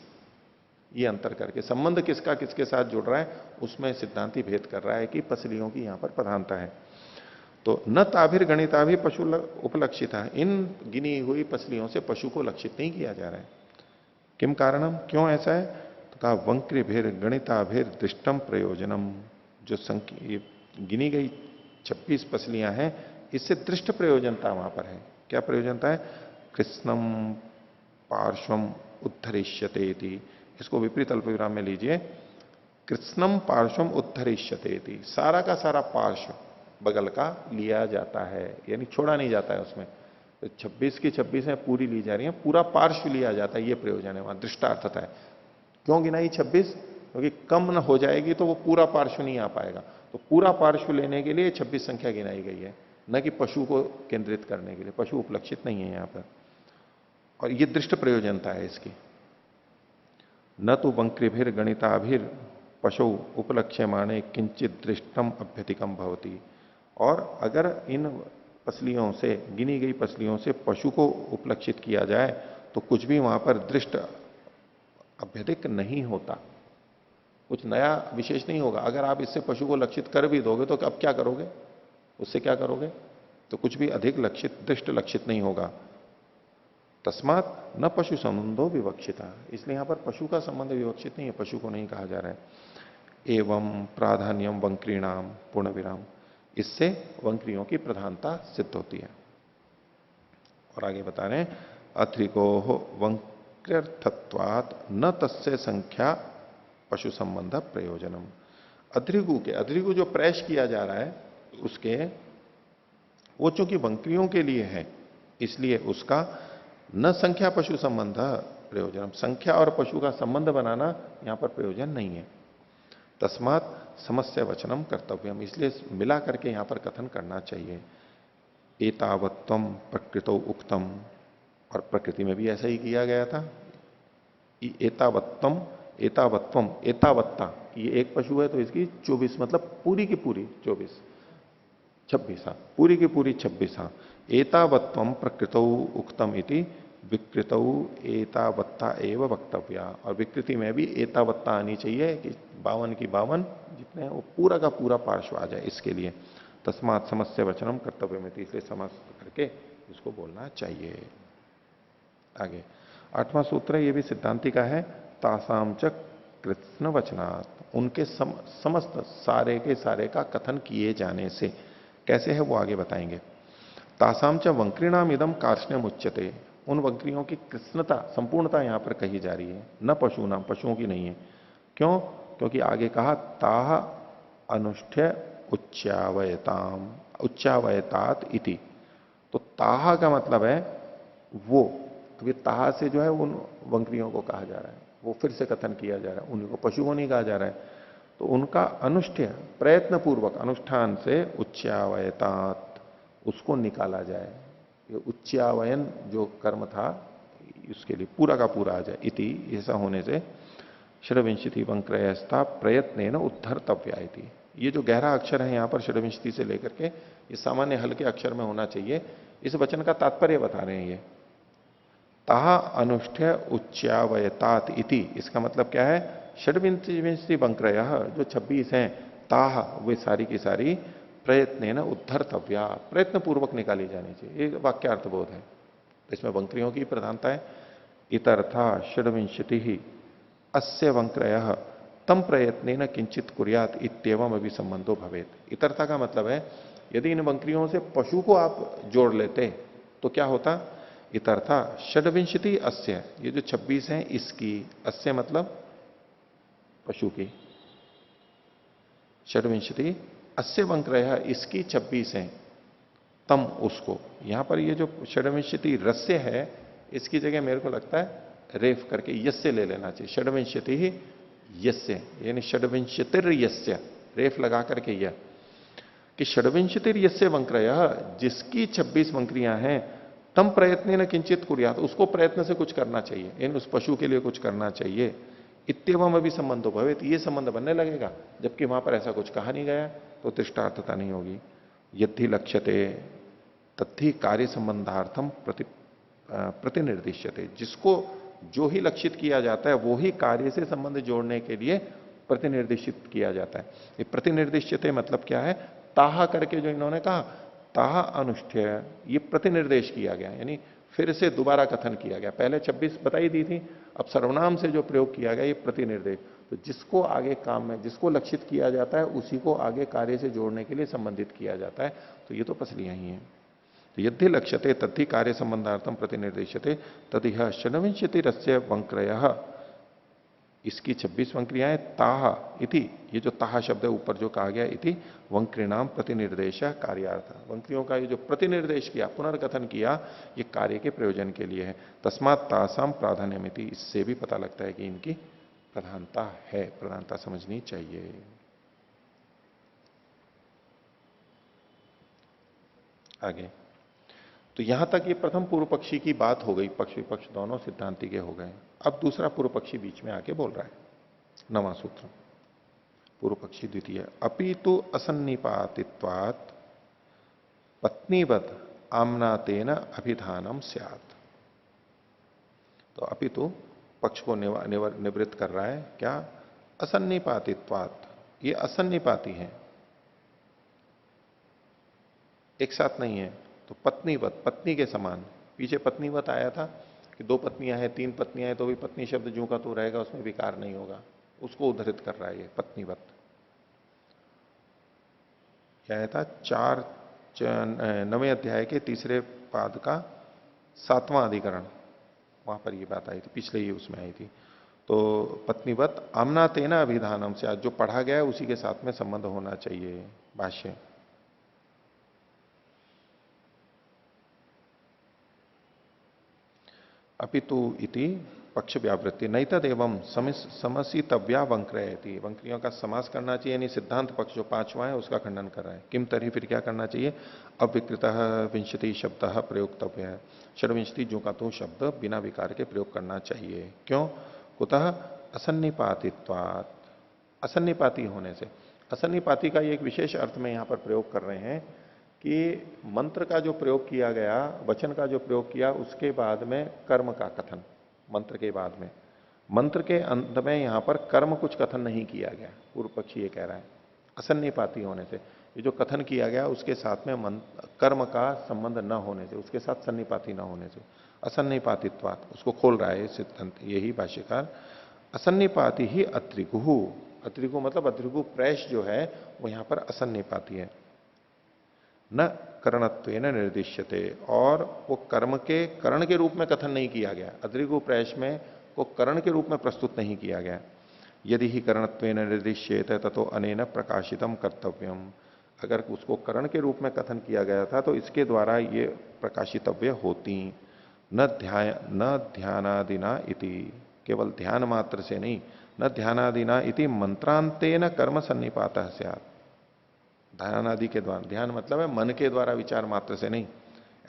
ये अंतर करके संबंध किसका किसके साथ जुड़ रहा है, उसमें सिद्धांति भेद कर रहा है कि पसलियों की यहां पर प्रधानता है। तो न ताभिर गणिताभि पशु उपलक्षित है, इन गिनी हुई पसलियों से पशु को लक्षित नहीं किया जा रहा है। किम कारणम, क्यों ऐसा है? तो कहा वंक्रिभिर गणिताभिर दृष्टम प्रयोजनम। जो गिनी गई 26 पसलियां हैं, इससे दृष्ट प्रयोजनता वहां पर है। क्या प्रयोजनता है? कृष्णम पार्श्वम उद्धरिष्यते इति। इसको विपरीत अल्प विराम में लीजिए। कृष्णम पार्श्वम उद्धरिष्यते इति। सारा का सारा पार्श्व बगल का लिया जाता है, यानी छोड़ा नहीं जाता है उसमें। तो 26 की 26 है पूरी ली जा रही है, पूरा पार्श्व लिया जाता है, ये प्रयोजन है वहां, दृष्टार्थता है। क्यों गिनाई 26? क्योंकि कम न हो जाएगी तो वो पूरा पार्श्व नहीं आ पाएगा। तो पूरा पार्श्व लेने के लिए 26 संख्या गिनाई गई है, न कि पशु को केंद्रित करने के लिए। पशु उपलक्षित नहीं है यहां पर, और ये दृष्ट प्रयोजनता है इसकी। न तो वंक्रिभिर गणिताभिर पशु उपलक्ष्यमाणे किंचित दृष्टम अभ्यधिकम भवति। और अगर इन पसलियों से, गिनी गई पसलियों से पशु को उपलक्षित किया जाए तो कुछ भी वहां पर दृष्ट अभ्यधिक नहीं होता, कुछ नया विशेष नहीं होगा। अगर आप इससे पशु को लक्षित कर भी दोगे तो अब क्या करोगे, उससे क्या करोगे? तो कुछ भी अधिक लक्षित, दृष्ट लक्षित नहीं होगा। तस्मात न पशु संबंधो विवक्षिता। इसलिए यहां पर पशु का संबंध विवक्षित नहीं है, पशु को नहीं कहा जा रहा है। एवं प्राधान्यम वंक्रीणाम पूर्ण विराम। इससे वंक्रियों की प्रधानता सिद्ध होती है। और आगे बता रहे हैं अत्रिको वंक्र्यर्थत्वात् न तस्य संख्या पशु संबंध प्रयोजनम। अद्रिगु जो प्रयश किया जा रहा है उसके, वो चूंकि वंक्रियों के लिए है, इसलिए उसका न संख्या पशु संबंध प्रयोजनम, संख्या और पशु का संबंध बनाना यहां पर प्रयोजन नहीं है। तस्मात समस्य वचनम कर्तव्यम। इसलिए मिला करके यहां पर कथन करना चाहिए। एतावत्वम प्रकृतो उक्तम, और प्रकृति में भी ऐसा ही किया गया था। एतावत्तम, एतावत्वम, एतावत्ता, ये एक पशु है तो इसकी 24, मतलब पूरी की पूरी 24, 26, हाँ पूरी की पूरी 26। हाँ एतावत्वम प्रकृतौ उक्तम इति विकृतौ एतावत्ता एव वक्तव्या। और विकृति में भी एतावत्ता आनी चाहिए कि 52 की 52 जितने वो पूरा का पूरा पार्श्व आ जाए, इसके लिए। तस्मात् समस्य वचनम कर्तव्य में, इसलिए समस्त करके इसको बोलना चाहिए। आगे 8वां सूत्र है, ये भी सिद्धांति का है। तासाम च कृत्स्न वचनात्, उनके समस्त सारे के सारे का कथन किए जाने से। कैसे है वो आगे बताएंगे। तासाम च वंक्रीणाम इदम कार्ष्ण्यम उच्यते। उन वंक्रियों की कृष्णता, संपूर्णता यहां पर कही जा रही है, न पशु नाम, पशुओं की नहीं है। क्यों? क्योंकि आगे कहा ताह अनुष्ठ्य उच्चावयताम, उच्चावयतात इति। तो ताह का मतलब है वो, अभी ताह से जो है उन वंक्रियों को कहा जा रहा है, वो फिर से कथन किया जा रहा है, उन्हीं को, पशु को नहीं कहा जा रहा है। तो उनका अनुष्ठ्य, प्रयत्न पूर्वक, अनुष्ठान से उच्चावयतात, उसको निकाला जाए। ये उच्चावयन जो कर्म था उसके लिए पूरा का पूरा आ जाए। इति, ऐसा होने से षड्विंशति वंक्रयस्था प्रयत्नेन उद्धर्तव्या इति। ये जो गहरा अक्षर है यहां पर षड्विंशति से लेकर के, ये सामान्य हल्के अक्षर में होना चाहिए। इस वचन का तात्पर्य बता रहे हैं ये ताह अनुष्ठ्य उच्चावयतात इति, इसका मतलब क्या है? षड्विंशति वंक्रय जो 26 हैं, ताह वे सारी की सारी प्रयत्न उद्धर्तव्या, प्रयत्न पूर्वक निकाली जानी चाहिए। ये वाक्यार्थ बोध है, इसमें वंक्रियों की प्रधानता है। इतर्था षड्विंशति ही अस्य वंक्रय तम प्रयत्न किंचित कुर्यात इत्येवम अभी संबंधो भवेत। इतर्था का मतलब है यदि इन वंक्रियों से पशु को आप जोड़ लेते तो क्या होता? इतर्था षड्विंशति अस्य, ये जो 26 हैं इसकी, अस्य मतलब पशु की, षड्विंशति अस्य वंक्रय इसकी 26 हैं, तम उसको, यहां पर ये जो षड्विंशति रस्य है इसकी जगह मेरे को लगता है रेफ करके यस्य ले लेना चाहिए। षड्विंशति ही यस्य, यानी षड्विंशतिर यस्य, रेफ लगा करके यह कि षड्विंशतिर यस्य वंक्रय, जिसकी 26 वंक्रियां हैं, तम प्रयत्न न किंचित कुर्यात, उसको प्रयत्न से कुछ करना चाहिए, यानी उस पशु के लिए कुछ करना चाहिए। इत्यवम अभी संबंधो भवेत, ये संबंध बनने लगेगा, जबकि वहां पर ऐसा कुछ कहा नहीं गया तो दृष्टार्थता नहीं होगी। यदि लक्ष्यते तद्धि कार्य संबंधार्थम प्रतिनिर्दिश्यते, जिसको जो ही लक्षित किया जाता है वो ही कार्य से संबंध जोड़ने के लिए प्रतिनिर्देशित किया जाता है। ये प्रतिनिर्दिश्यते मतलब क्या है? ताहा करके जो इन्होंने कहा, ताहा अनुष्ठ्य, ये प्रतिनिर्देश किया गया, यानी फिर से दोबारा कथन किया गया। पहले 26 बताई दी थी, अब सर्वनाम से जो प्रयोग किया गया ये प्रतिनिर्देश। तो जिसको आगे काम में, जिसको लक्षित किया जाता है उसी को आगे कार्य से जोड़ने के लिए संबंधित किया जाता है। तो ये तो पसलियां ही हैं। तो यदि लक्ष्यते तद्धि कार्य संबंधार्थम प्रतिनिर्देशते तदिह षड्विंशति रस्य वंक्रय, इसकी 26 वंक्रियाएं, ताह इति, ये जो ताह शब्द है ऊपर जो कहा गया, इति वंक्रिणाम प्रतिनिर्देश कार्यार्थ, वंक्रियों का ये जो प्रतिनिर्देश किया, पुनर्कथन किया, ये कार्य के प्रयोजन के लिए है। तस्मात् तासाम प्राधान्यमिति, इससे भी पता लगता है कि इनकी प्रधानता है, प्रधानता समझनी चाहिए। आगे तो यहां तक ये प्रथम पूर्व पक्षी की बात हो गई, पक्ष विपक्ष दोनों सिद्धांति के हो गए। अब दूसरा पूर्व पक्षी बीच में आके बोल रहा है, 9वां सूत्र, पूर्व पक्षी द्वितीय, अपितु असन्निपातित्वात् पत्नीवत आम्नातेन अभिधानम स्यात्। तो अपितु पक्ष को निवृत्त कर रहा है, क्या? असन्निपातित्वात्, ये असन्निपाती है, एक साथ नहीं है। तो पत्नीवत, पत्नी के समान, पीछे पत्नीवत आया था कि 2 पत्नियां हैं, 3 पत्नियां हैं, तो भी पत्नी शब्द जो का तो रहेगा, उसमें विकार नहीं होगा, उसको उद्धृत कर रहा है ये पत्नीवत। क्या था? 9वें अध्याय के 3 पाद का 7वां अधिकरण, वहां पर ये बात आई थी, पिछले ही उसमें आई थी। तो पत्नीवत आमना तेना अभिधानम से, आज जो पढ़ा गया है उसी के साथ में संबंध होना चाहिए। भाष्य, अपितु इति पक्ष व्यावृत्ति नहीं तदेवं समसितव्या वंक्रयति, वंक्रियों का समास करना चाहिए, यानी सिद्धांत पक्ष जो 5वां है उसका खंडन कर रहा है। किम तरी, फिर क्या करना चाहिए? अविकृत विंशति शब्द प्रयोक्तव्य है, षड्विंशति जो का तो शब्द बिना विकार के प्रयोग करना चाहिए। क्यों? कुतः असन्निपातित्वात्, असन्निपाती होने से। असन्निपाती का एक विशेष अर्थ में यहां पर प्रयोग कर रहे हैं कि मंत्र का जो प्रयोग किया गया, वचन का जो प्रयोग किया, उसके बाद में कर्म का कथन, मंत्र के बाद में, मंत्र के अंत में यहां पर कर्म कुछ कथन नहीं किया गया। पूर्व पक्षी ये कह रहा है असन्निपाती होने से, ये जो कथन किया गया उसके साथ में कर्म का संबंध न होने से, उसके साथ सन्निपाती न होने से, असन्निपातित्वात्, उसको खोल रहा है सिद्धांत, यही भाष्यकार। असन्निपाती ही अत्रिगु, अत्रिगु मतलब अत्रिगु प्रेश जो है वो यहां पर असन्निपाती है। न करणत्वेन निर्दिश्यते, और वो कर्म के करण के रूप में कथन नहीं किया गया, अद्रिगु प्रेश में को करण के रूप में प्रस्तुत नहीं किया गया। यदि ही करणत्वेन निर्दिश्येत ततो अनेन प्रकाशितम कर्तव्यम, अगर उसको करण के रूप में कथन किया गया था तो इसके द्वारा ये प्रकाशितव्य होती। न ध्यानादिना इति, केवल ध्यान मात्र से नहीं, न ध्यानादिना इति मंत्रांतेन कर्म सन्निपातः स्यात्, ध्यान आदि के द्वारा, ध्यान मतलब है मन के द्वारा, विचार मात्र से नहीं,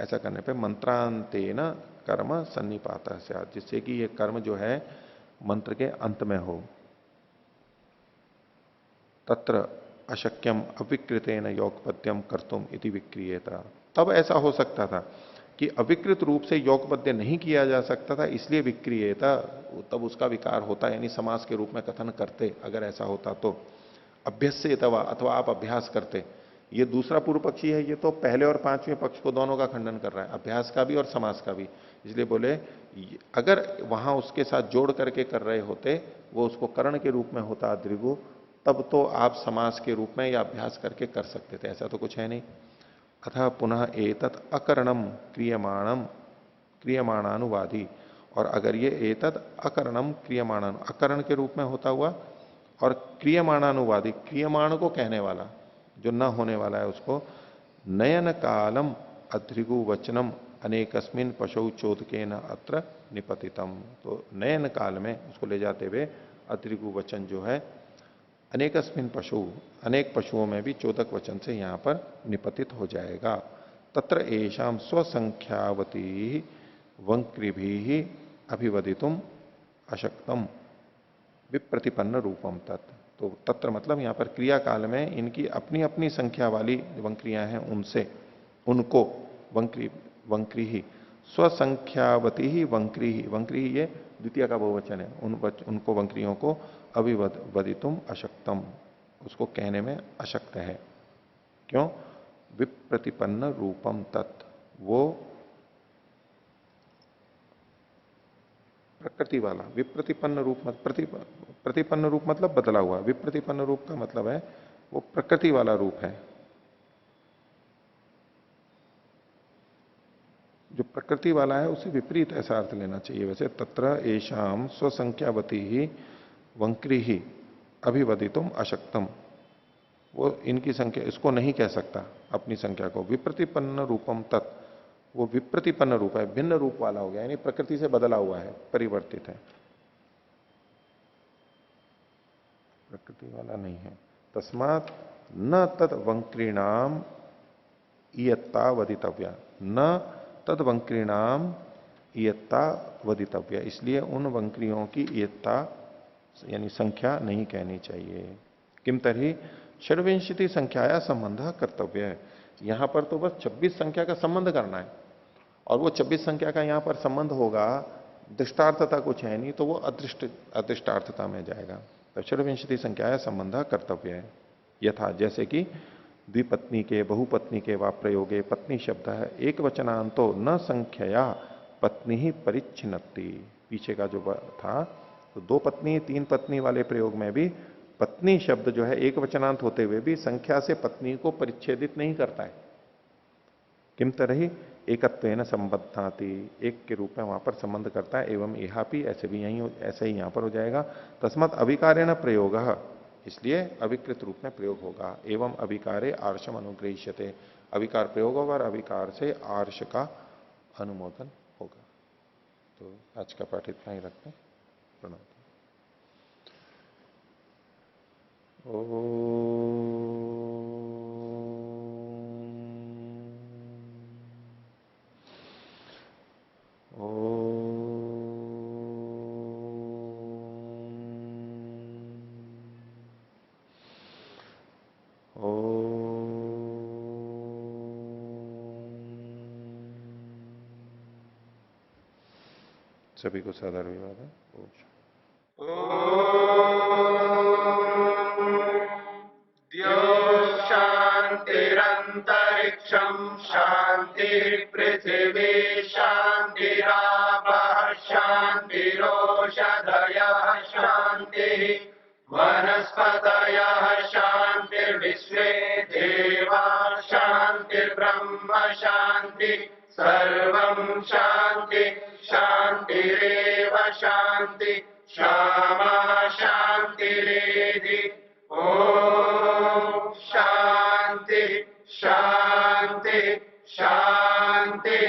ऐसा करने पे मंत्रांतेन कर्म सन्निपातः स्यात्, जिससे कि ये कर्म जो है मंत्र के अंत में हो। तत्र अशक्यम अविकृतेन योगपद्यम कर्तुम इति विक्रियेता, तब ऐसा हो सकता था कि अविकृत रूप से योगपद्य नहीं किया जा सकता था, इसलिए विक्रियता, तब उसका विकार होता, यानी समास के रूप में कथन करते अगर ऐसा होता तो। अभ्यस्य तवा, अथवा आप अभ्यास करते। ये दूसरा पूर्व पक्षी है, ये तो पहले और पांचवें पक्ष को दोनों का खंडन कर रहा है, अभ्यास का भी और समास का भी। इसलिए बोले अगर वहां उसके साथ जोड़ करके कर रहे होते, वो उसको करण के रूप में होता अद्रिगु, तब तो आप समास के रूप में या अभ्यास करके कर सकते थे, ऐसा तो कुछ है नहीं। अतः पुनः एतत् अकरणम क्रियमाणम क्रियमाणानुवादी, और अगर ये एतत् अकरणम क्रियमाणानु, अकरण के रूप में होता हुआ और क्रियमाणानुवादी, क्रियमाण को कहने वाला, जो न होने वाला है उसको, नयन कालम अध्रिगु वचनम अनेकस्मिन पशु चोदके न अत्र निपतितम। तो नयन काल में उसको ले जाते हुए अध्रिगु वचन जो है अनेकस्मिन पशु, अनेक पशुओं में भी चोदक वचन से यहां पर निपतित हो जाएगा। तत्र एषाम स्वसंख्यावती वंक्रिभी अभिवदितुम अशक्तम विप्रतिपन्न रूपम तत्। तो तत्र मतलब यहां पर क्रिया काल में इनकी अपनी अपनी संख्या वाली वंक्रियां हैं, उनसे उनको वंक्री ही स्वसंख्यावती ही वंक्री ही, वंक्री ही ये द्वितीय का बहुवचन है, उनको वंक्रियों को अभिवदितुम अशक्तम, उसको कहने में अशक्त है। क्यों? विप्रतिपन्न रूपम तत्, वो प्रकृति वाला, विप्रतिपन्न रूप प्रतिपन्न रूप मतलब बदला हुआ, विप्रतिपन्न रूप का मतलब है वो प्रकृति वाला रूप है, जो प्रकृति वाला है उसे विपरीत ऐसा अर्थ लेना चाहिए। वैसे तत्र एषाम स्वसंख्यावती ही वंक्री ही अभिवदितुम अशक्तम, वो इनकी संख्या, इसको नहीं कह सकता अपनी संख्या को। विप्रतिपन्न रूपम तत्, वो विप्रतिपन्न रूप है, भिन्न रूप वाला हो गया, यानी प्रकृति से बदला हुआ है, परिवर्तित है, प्रकृति वाला नहीं है। तस्मात् न तद वंक्रीणाम इयत्ता वदितव्या, न तद वंक्रीणाम इयत्ता वदितव्या, इसलिए उन वंक्रियों की इयत्ता यानी संख्या नहीं कहनी चाहिए। किम तरही षड्विंशति संख्याया संबंध कर्तव्य है, यहां पर तो बस 26 संख्या का संबंध करना है, और वो 26 संख्या का यहां पर संबंध होगा, दृष्टार्थता कुछ है नहीं, तो वो अदृष्टार्थता में जाएगा। तो षड्विंशति संख्याया संबंध कर्तव्य है। यथा जैसे कि द्विपत्नी के बहुपत्नी के वा प्रयोगे पत्नी शब्द है एक वचनांतो न संख्या पत्नी ही परिच्छिन्नति, पीछे का जो था, तो 2 पत्नी 3 पत्नी वाले प्रयोग में भी पत्नी शब्द जो है एक वचनांत होते हुए भी संख्या से पत्नी को परिच्छेदित नहीं करता है। किम तरही एकत्वेन संबद्धाति, एक के रूप में वहां पर संबंध करता है, एवं इहापि, ऐसे भी यही ऐसे ही यहां पर हो जाएगा। तस्मत् अविकारेण प्रयोग, इसलिए अविकृत रूप में प्रयोग होगा। एवं अविकारे आर्षम अनुग्रहिष्यते, अविकार प्रयोग होगा और अविकार से आर्ष का अनुमोदन होगा। तो आज का पाठ इतना ही रखते हैं। प्रणाम। सभी को साधारण विवाद है। शांतिरंतरिक्षम शांति पृथिवी शांतिरापः शांतिरोषधयः शांति वनस्पतयः शांतिर्विश्वे देवा शांतिर्ब्रह्म शांति सर्वं शांति शांतिरेव शांति क्षमा शांतिरेधि। ओम शांति शांति शांति।